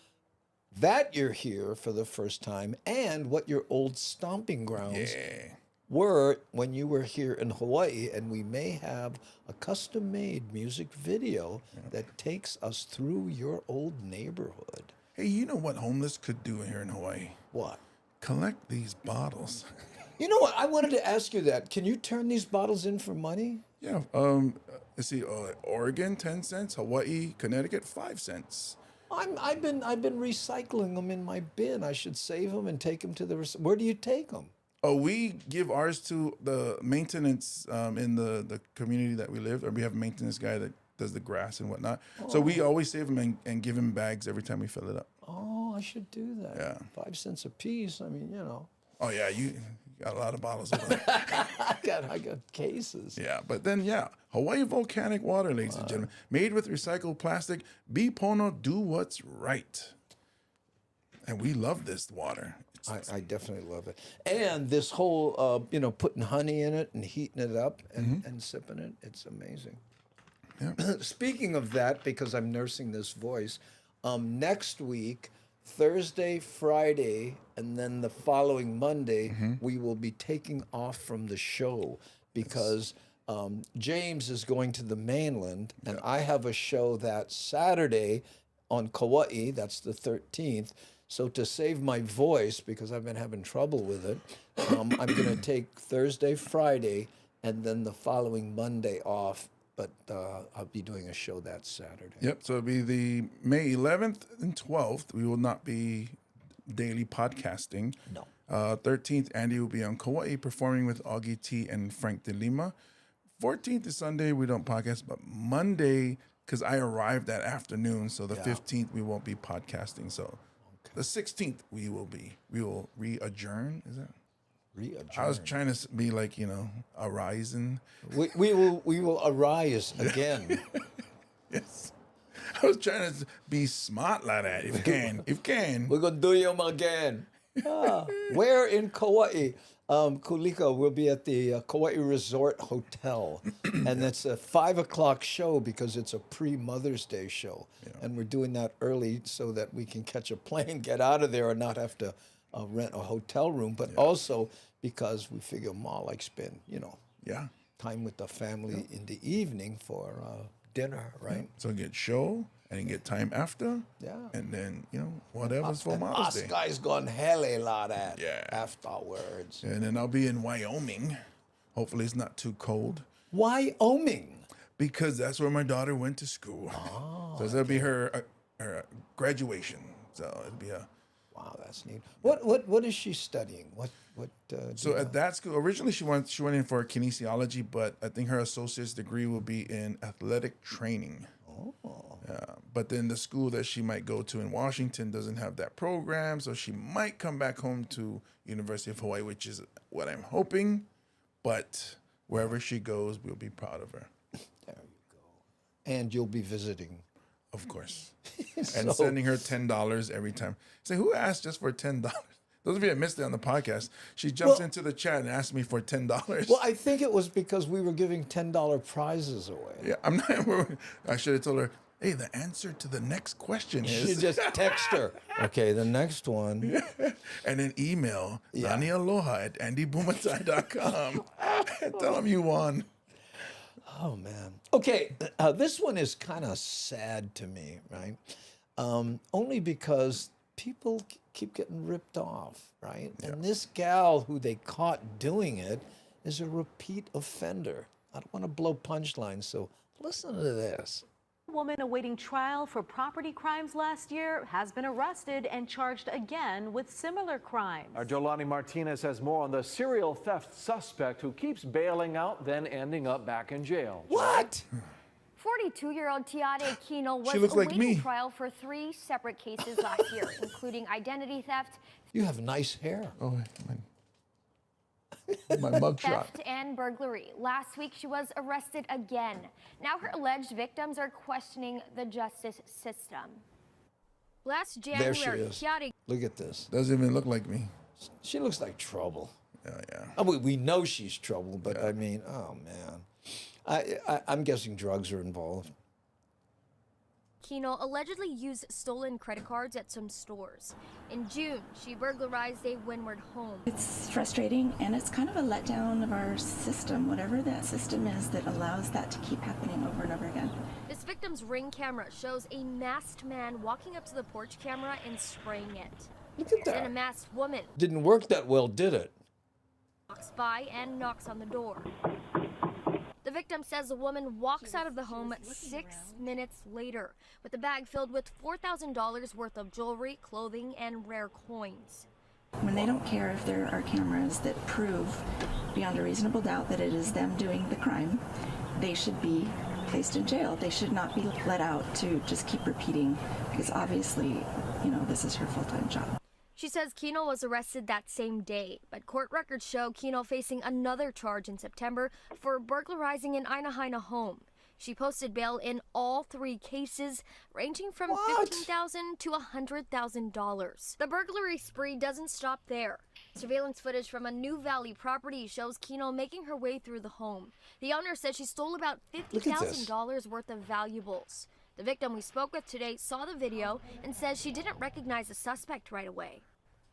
that you're here for the first time and what your old stomping grounds were when you were here in Hawaii. And we may have a custom-made music video that takes us through your old neighborhood. Hey, you know what homeless could do here in Hawaii? What? Collect these bottles. You know what? I wanted to ask you that. Can you turn these bottles in for money? Yeah. Let's see. Oregon, 10 cents. Hawaii, Connecticut, 5 cents. I've been recycling them in my bin. I should save them and take them to the. Where do you take them? Oh, we give ours to the maintenance in the community that we live. Or we have a maintenance guy that does the grass and whatnot. Oh. So we always save them and give him bags every time we fill it up. Oh, I should do that. Yeah. 5 cents a piece. I mean, Oh yeah, you got a lot of bottles of it. I got cases. Yeah, but then Hawaii volcanic water, ladies and gentlemen, made with recycled plastic. Be Pono, do what's right. And we love this water. I definitely love it. And this whole, putting honey in it and heating it up and sipping it, it's amazing. Yeah. Speaking of that, because I'm nursing this voice, next week, Thursday, Friday, and then the following Monday, we will be taking off from the show because James is going to the mainland, and I have a show that Saturday on Kauai, that's the 13th. So to save my voice, because I've been having trouble with it, I'm going to take Thursday, Friday, and then the following Monday off. But I'll be doing a show that Saturday. Yep, so it'll be the May 11th and 12th. We will not be daily podcasting. No. 13th, Andy will be on Kauai performing with Augie T and Frank De Lima. 14th is Sunday, we don't podcast, but Monday, because I arrived that afternoon, so the 15th we won't be podcasting. So the 16th we will re-adjourn, is that? I was trying to be like, arise and... We will arise again. Yes. I was trying to be smart like that, if you can. We're going to do them again. Where in Kauai? Kulika will be at the Kauai Resort Hotel. And it's a 5 o'clock show because it's a pre-Mother's Day show. Yeah. And we're doing that early so that we can catch a plane, get out of there, and not have to rent a hotel room. But also because we figure Ma like spend, time with the family in the evening for dinner, right? So get show and get time after. Yeah. And then, whatever's for Mother's Day. Guy's gone hell a lot at Yeah. afterwards. And then I'll be in Wyoming. Hopefully it's not too cold. Wyoming? Because that's where my daughter went to school. So that'll be her graduation. So it'll be a... Wow, that's neat. What is she studying? So at that school, originally she went in for kinesiology, but I think her associate's degree will be in athletic training. Oh. Yeah, but then the school that she might go to in Washington doesn't have that program, so she might come back home to University of Hawaii, which is what I'm hoping. But wherever she goes, we'll be proud of her. There you go. And you'll be visiting. Of course. And sending her $10 every time. Say, who asked just for $10? Those of you that missed it on the podcast, she jumps into the chat and asked me for $10. Well, I think it was because we were giving $10 prizes away. Yeah, I'm not. I should have told her, hey, the answer to the next question is. You just text her. Okay, the next one. And then email nanialoha@andybumatai.com and tell them you won. Oh, man. Okay, this one is kind of sad to me, right? Only because people keep getting ripped off, right? Yeah. And this gal who they caught doing it is a repeat offender. I don't want to blow punchlines, so listen to this. A woman awaiting trial for property crimes last year has been arrested and charged again with similar crimes. Our Jolani Martinez has more on the serial theft suspect who keeps bailing out, then ending up back in jail. What? 42-year-old Tiare Kino was awaiting trial for 3 separate cases last year, including identity theft. You have nice hair. Oh, my mugshot. Theft and burglary. Last week, she was arrested again. Now her alleged victims are questioning the justice system. Last January, there she is. Tiare... Look at this. Doesn't even look like me. She looks like trouble. Yeah. I mean, we know she's trouble, but I mean, oh man. I'm guessing drugs are involved. Kino allegedly used stolen credit cards at some stores. In June, she burglarized a Windward home. It's frustrating, and it's kind of a letdown of our system, whatever that system is that allows that to keep happening over and over again. This victim's Ring camera shows a masked man walking up to the porch camera and spraying it. Look at that. Then a masked woman didn't work that well, did it? Walks by and knocks on the door. The victim says the woman walks out of the home 6 minutes later with a bag filled with $4,000 worth of jewelry, clothing, and rare coins. When they don't care if there are cameras that prove beyond a reasonable doubt that it is them doing the crime, they should be placed in jail. They should not be let out to just keep repeating, because obviously, this is her full-time job. She says Kino was arrested that same day, but court records show Kino facing another charge in September for burglarizing an Ainahaina home. She posted bail in all 3 cases, ranging from $15,000 to $100,000. The burglary spree doesn't stop there. Surveillance footage from a New Valley property shows Kino making her way through the home. The owner said she stole about $50,000 worth of valuables. The victim we spoke with today saw the video and says she didn't recognize the suspect right away.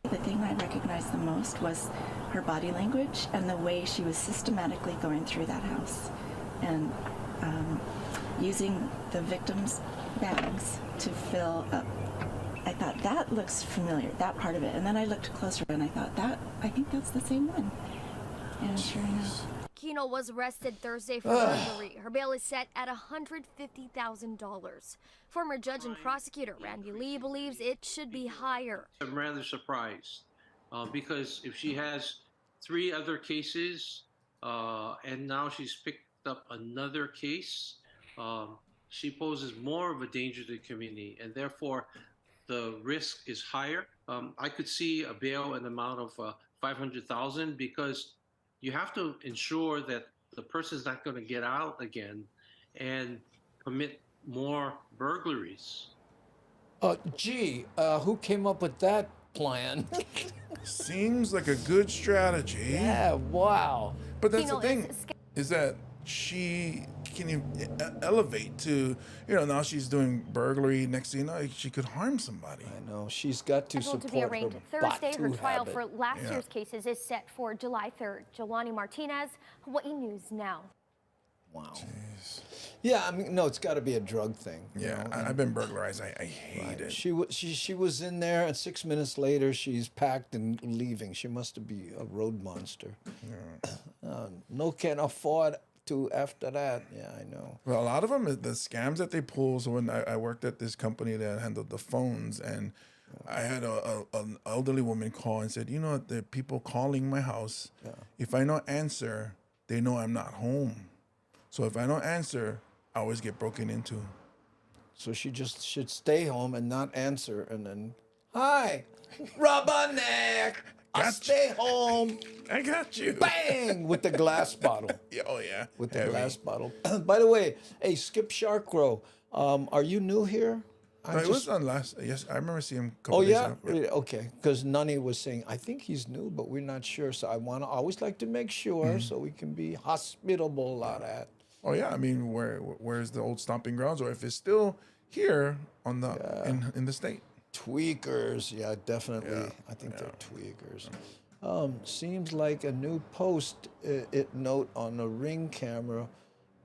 The thing I recognized the most was her body language and the way she was systematically going through that house and using the victim's bags to fill up. I thought, that looks familiar, that part of it. And then I looked closer and I thought, I think that's the same one. And sure enough. Kino was arrested Thursday for burglary. Her bail is set at $150,000. Former judge and prosecutor Randy Lee believes it should be higher. I'm rather surprised because if she has 3 other cases and now she's picked up another case, she poses more of a danger to the community, and therefore the risk is higher. I could see a bail in the amount of $500,000 because you have to ensure that the person's not going to get out again and commit more burglaries. Who came up with that plan? Seems like a good strategy. Yeah, wow. But that's the thing, is that she can elevate to, now she's doing burglary. Next thing you know, she could harm somebody. I know. She's got to support to be arraigned Thursday. Her trial habit. for last year's cases is set for July 3rd. Jolani Martinez, Hawaii News Now. Wow. Yeah, I mean, no, it's got to be a drug thing. Yeah, I've been burglarized. I hate it. She was in there, and 6 minutes later, she's packed and leaving. She must be a road monster. Yeah. No can afford to after that. Yeah, I know. Well, a lot of them, the scams that they pull. So when I worked at this company that handled the phones, and I had an elderly woman call and said, you know, there are people calling my house. Yeah. If I don't answer, they know I'm not home. So if I don't answer, I always get broken into. So she just should stay home and not answer, and then, hi, Rubberneck, I stay home. I got you. Bang, with the glass bottle. Oh, yeah. With the glass bottle. By the way, hey, Skip Sharkrow, are you new here? No, it was on last. Yes, I remember seeing him a couple days days ago. ago. Okay, because Nani was saying, I think he's new, but we're not sure. So I always like to make sure so we can be hospitable about that. Oh yeah, I mean, where's the old stomping grounds, or if it's still here on the in the state? Tweakers, yeah, definitely. Yeah, I think they're tweakers. Seems like a new post-it note on a Ring camera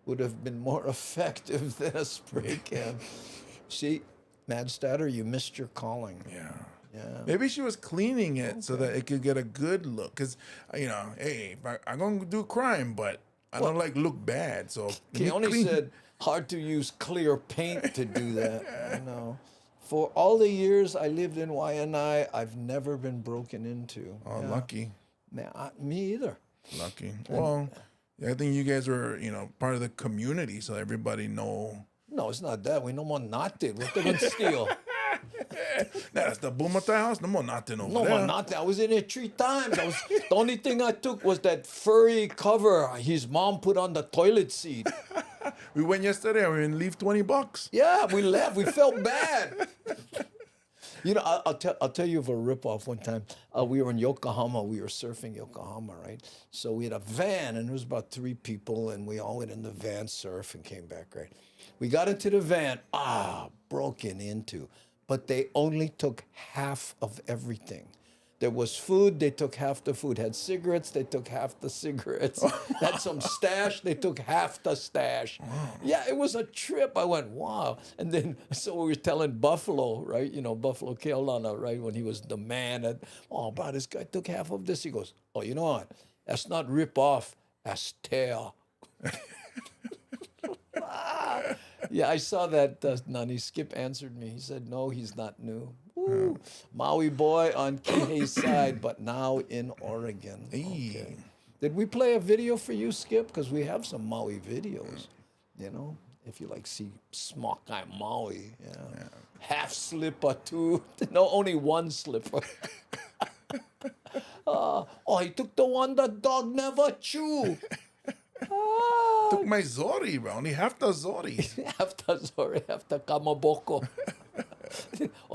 would have been more effective than a spray can. See, Madstatter, you missed your calling. Yeah. Yeah. Maybe she was cleaning it so that it could get a good look. Because, you know, hey, I'm going to do crime, but I don't like look bad. So Keone said hard to use clear paint to do that. You know, for all the years I lived in Waianae, I've never been broken into. Oh, lucky. Nah, me either. Lucky. Well, I think you guys were, you know, part of the community, so everybody know. No, it's not that. We no more nothing. What they gonna steal? That's the Bumata house. No more nothing over there. No more nothing. I was in there 3 times. The only thing I took was that furry cover his mom put on the toilet seat. We went yesterday. We didn't leave $20. Yeah, we left. We felt bad. You know, I'll tell you of a ripoff one time. We were in Yokohama. We were surfing Yokohama, right? So we had a van, and there was about 3 people, and we all went in the van, surf, and came back, right? We got into the van, broken into. But they only took half of everything. There was food, they took half the food. Had cigarettes, they took half the cigarettes. Had some stash, they took half the stash. Wow. Yeah, it was a trip. I went, wow. And then, so we were telling Buffalo, right? You know, Buffalo Keolana, right? When he was the man. And, bro, this guy took half of this. He goes, oh, you know what? That's not rip off, that's tear. Yeah, I saw that, Nani. Skip answered me. He said, no, he's not new. Woo. Maui boy on Kihei's side, but now in Oregon. Okay. Did we play a video for you, Skip? Because we have some Maui videos, you know, if you like see Smock Eye Maui. Yeah. Half slipper, too. No, only one slipper. He took the one the dog never chew. Took my Zori, bro. Only half the Zori. Half the Zori, half the Kamaboko.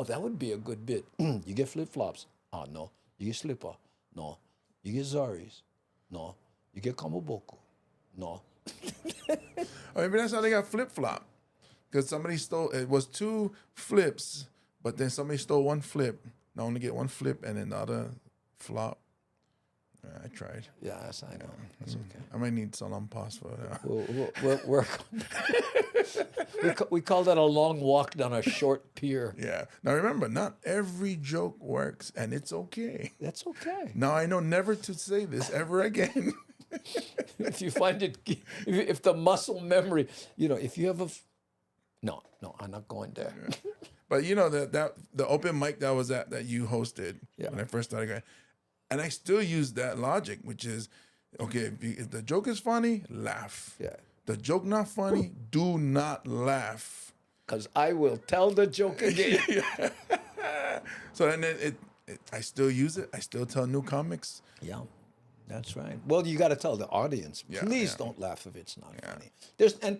That would be a good bit. You get flip-flops. No. You get slipper. No. You get Zoris. No. You get Kamaboko. No. Maybe that's how they got flip-flop. Because somebody stole, it was 2 flips, but then somebody stole 1 flip. Now only get 1 flip and then the other flop. I tried. Yes, I know. That's okay. I might need Salonpas for that. We call that a long walk down a short pier. Yeah. Now remember, not every joke works, and it's okay. That's okay. Now I know never to say this ever again. If you find it, if the muscle memory, you know, if you have no, I'm not going there. Yeah. But you know that the open mic that was that you hosted when I first started going. And I still use that logic, which is, okay, if the joke is funny, laugh. Yeah. The joke not funny, do not laugh. Because I will tell the joke again. So and then I still use it. I still tell new comics. Yeah, that's right. Well, you got to tell the audience, please don't laugh if it's not funny.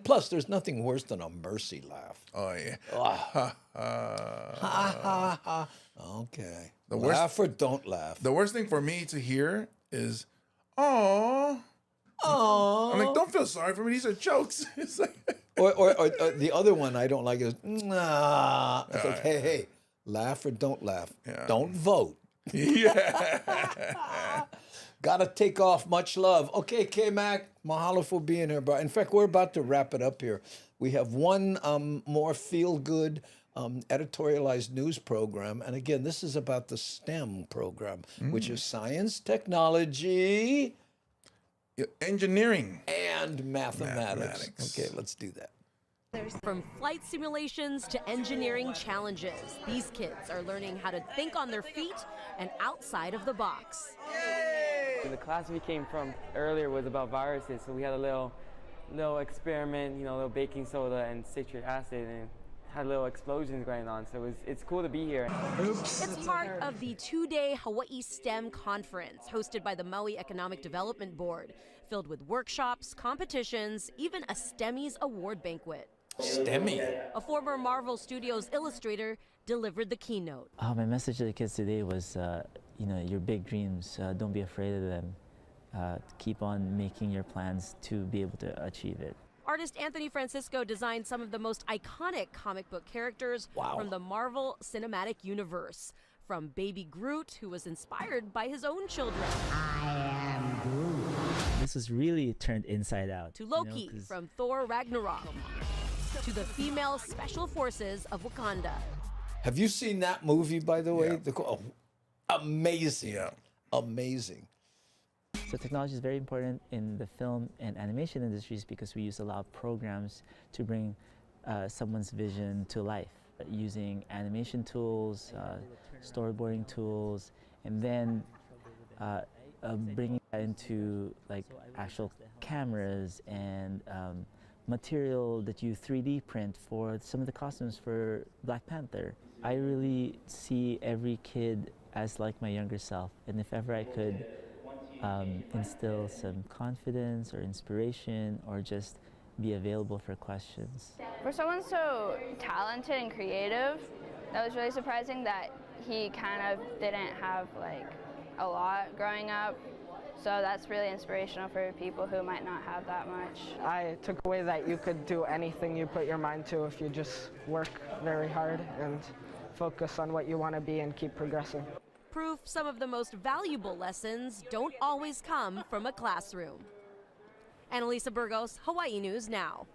Plus, there's nothing worse than a mercy laugh. Oh, yeah. Okay. Laugh or don't laugh. The worst thing for me to hear is, "Aww." I'm like, don't feel sorry for me. These are jokes. It's like or the other one I don't like is, nah. It's like, hey, laugh or don't laugh. Yeah. Don't vote. Yeah. Gotta take off. Much love. Okay, K-Mac, mahalo for being here. But in fact, we're about to wrap it up here. We have one more feel-good editorialized news program. And again, this is about the STEM program, which is science, technology, engineering, and mathematics. Okay, let's do that. From flight simulations to engineering challenges, these kids are learning how to think on their feet and outside of the box. The class we came from earlier was about viruses, so we had a little experiment, a little baking soda and citric acid, and had little explosions going on. So it's cool to be here. It's part of the two-day Hawaii STEM conference hosted by the Maui Economic Development Board, filled with workshops, competitions, even a STEMmies award banquet. STEMmy. A former Marvel Studios illustrator delivered the keynote. My message to the kids today was, your big dreams, don't be afraid of them. Keep on making your plans to be able to achieve it. Artist Anthony Francisco designed some of the most iconic comic book characters from the Marvel Cinematic Universe. From Baby Groot, who was inspired by his own children. I am Groot. This was really turned inside out. To Loki from Thor Ragnarok. To the female special forces of Wakanda. Have you seen that movie, by the way? Amazing. Yeah. Amazing. So technology is very important in the film and animation industries because we use a lot of programs to bring someone's vision to life, using animation tools, storyboarding tools, and then bringing that into like actual cameras and material that you 3D print for some of the costumes for Black Panther. I really see every kid as like my younger self, and if ever I could instill some confidence or inspiration or just be available for questions. For someone so talented and creative, that was really surprising that he kind of didn't have like a lot growing up. So that's really inspirational for people who might not have that much. I took away that you could do anything you put your mind to if you just work very hard and focus on what you want to be and keep progressing. Proof some of the most valuable lessons don't always come from a classroom. Annalisa Burgos, Hawaii News Now.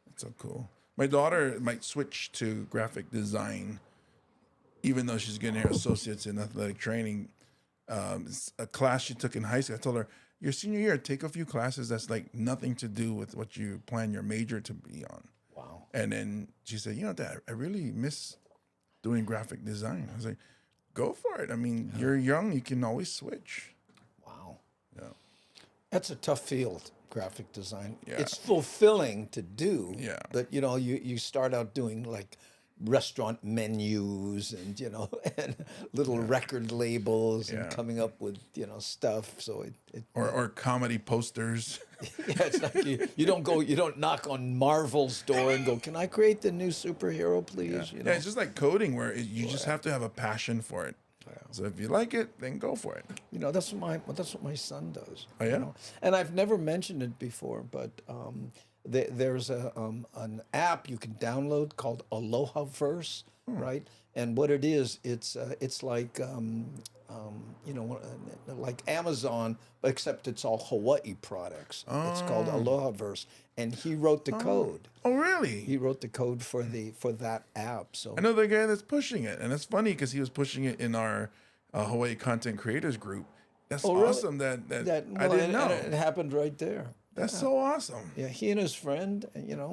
That's so cool. My daughter might switch to graphic design, even though she's getting her associates in athletic training. It's a class she took in high school. I told her, your senior year, take a few classes that's like nothing to do with what you plan your major to be on. Wow. And then she said, Dad, I really miss doing graphic design. I was like, go for it. I mean, you're young, you can always switch. Wow. Yeah. That's a tough field, graphic design. Yeah. It's fulfilling to do. Yeah. But, you start out doing like restaurant menus and, and little record labels and coming up with, stuff. So or comedy posters. Yeah, it's like you don't knock on Marvel's door and go, can I create the new superhero, please? Yeah, it's just like coding where you just have to have a passion for it. So if you like it, then go for it. That's what my son does. Oh yeah. And I've never mentioned it before, but there's an app you can download called Alohaverse, right? And what it is, it's like like Amazon, except it's all Hawaii products. It's called Alohaverse, and he wrote the code. Oh, really? He wrote the code for that app. So I know the guy that's pushing it, and it's funny because he was pushing it in our Hawaii Content Creators group. That's awesome. That I didn't know. It happened right there. That's so awesome. Yeah, he and his friend,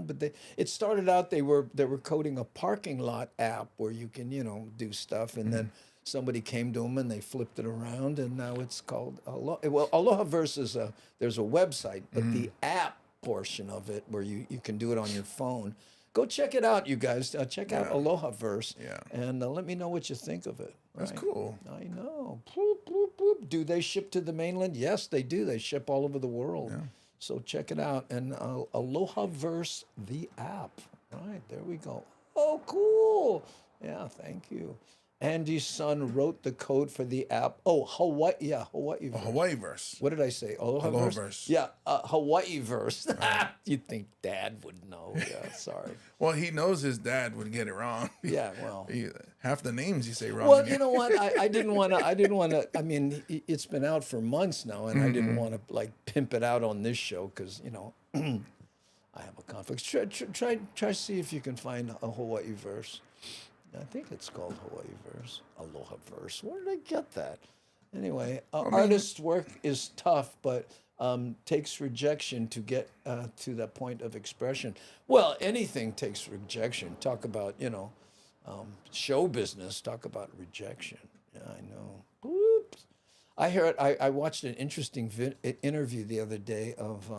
but it started out they were coding a parking lot app where you can do stuff, and then somebody came to them and they flipped it around, and now it's called Alohaverse is there's a website, but the app portion of it where you can do it on your phone. Go check it out, you guys. Check out Alohaverse, and let me know what you think of it. That's cool. I know. Boop, boop, boop. Do they ship to the mainland? Yes, they do. They ship all over the world. Yeah. So check it out. And Alohaverse, the app. Right, there we go. Oh, cool. Yeah, thank you. Andy's son wrote the code for the app. Oh, Hawaii, yeah, Hawaii verse. Hawaii-verse. What did I say? Aloha verse? Aloha-verse. Yeah, Hawaii verse. You'd think Dad would know. Yeah, sorry. Well, he knows his dad would get it wrong. Yeah, well. Half the names you say wrong. Well, you know what? I didn't want to. I mean, it's been out for months now, and I didn't want to like pimp it out on this show because I have a conflict. Try to see if you can find a Hawaii verse. I think it's called Hawaii verse, Aloha verse. Where did I get that? Anyway, artist's work is tough, but takes rejection to get to that point of expression. Well, anything takes rejection. Talk about, show business. Talk about rejection. Yeah, I know. Oops. I watched an interesting interview the other day of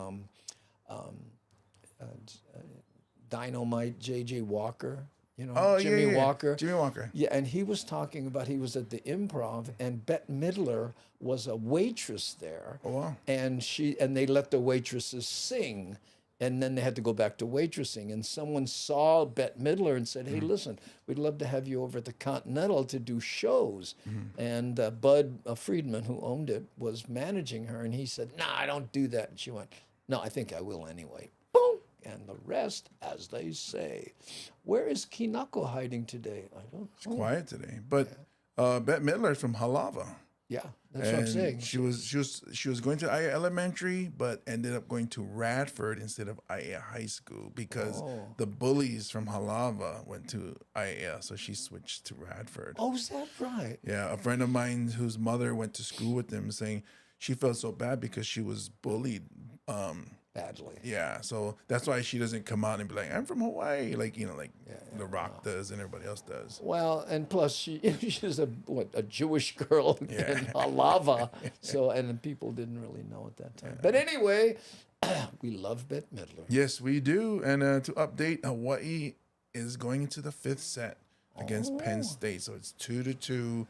Dynamite J.J. Walker. Jimmy Walker. Jimmy Walker. Yeah, and he was talking about he was at the Improv, and Bette Midler was a waitress there. Oh, wow. And they let the waitresses sing, and then they had to go back to waitressing. And someone saw Bette Midler and said, "Hey, listen, we'd love to have you over at the Continental to do shows." And Bud Friedman, who owned it, was managing her, and he said, "Nah, I don't do that." And she went, "No, I think I will anyway." Boom. And the rest, as they say. Where is Kinako hiding today? I don't know. It's quiet today. But Bette Midler is from Halava. Yeah, that's what I'm saying. She was going to IA Elementary, but ended up going to Radford instead of IA High School because the bullies from Halava went to IA, so she switched to Radford. Oh, is that right? Yeah, a friend of mine whose mother went to school with them saying she felt so bad because she was bullied. Badly. Yeah, so that's why she doesn't come out and be like, "I'm from Hawaii," like The Rock does and everybody else does. Well, and plus she's a Jewish girl in Halava, so and people didn't really know at that time. But anyway, we love Bette Midler. Yes, we do. And to update, Hawaii is going into the 5th set against Penn State, so it's 2-2.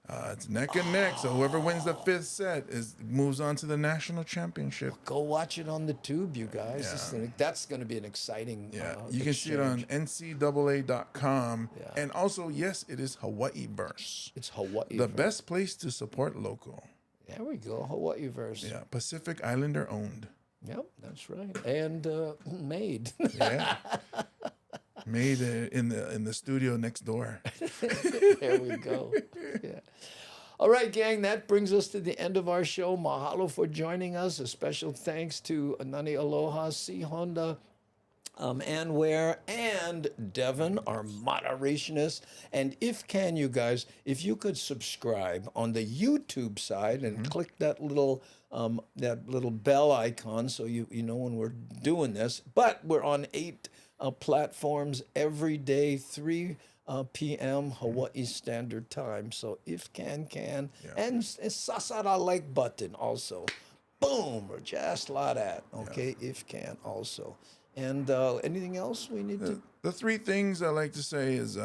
It's neck and neck, so whoever wins the 5th set moves on to the national championship. Go watch it on the tube, you guys. Yeah. That's going to be an exciting you can see it on NCAA.com. Yeah. And also, yes, it is Hawaii verse. It's Hawaii The best place to support local. There we go, Hawaii verse. Yeah, Pacific Islander owned. Yep, that's right. And made. Yeah. Made in the studio next door. There we go. Yeah. All right, gang, that brings us to the end of our show. Mahalo for joining us. A special thanks to Nani Aloha, C. Honda, Ann Ware, and Devin, our moderationist. And if you guys, if you could subscribe on the YouTube side and click that little bell icon so you know when we're doing this. But we're on 8 platforms every day, 3 p.m. Hawaii Standard Time. So if can. And sasara like button also. Boom, or just like that. Okay, if can also. And anything else we need to? The 3 things I like to say is,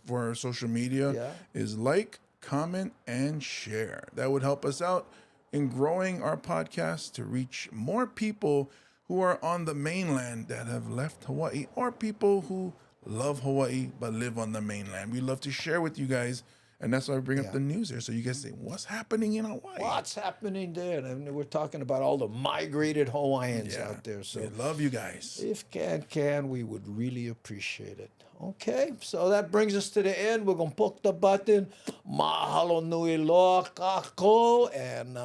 for our social media is like, comment, and share. That would help us out in growing our podcast to reach more people who are on the mainland that have left Hawaii, or people who love Hawaii but live on the mainland. We love to share with you guys, and that's why I bring up the news here, so you guys say, what's happening in Hawaii? What's happening there? And we're talking about all the migrated Hawaiians out there. So we love you guys. If can, we would really appreciate it. Okay, so that brings us to the end. We're going to poke the button. Mahalo nui loa kako, and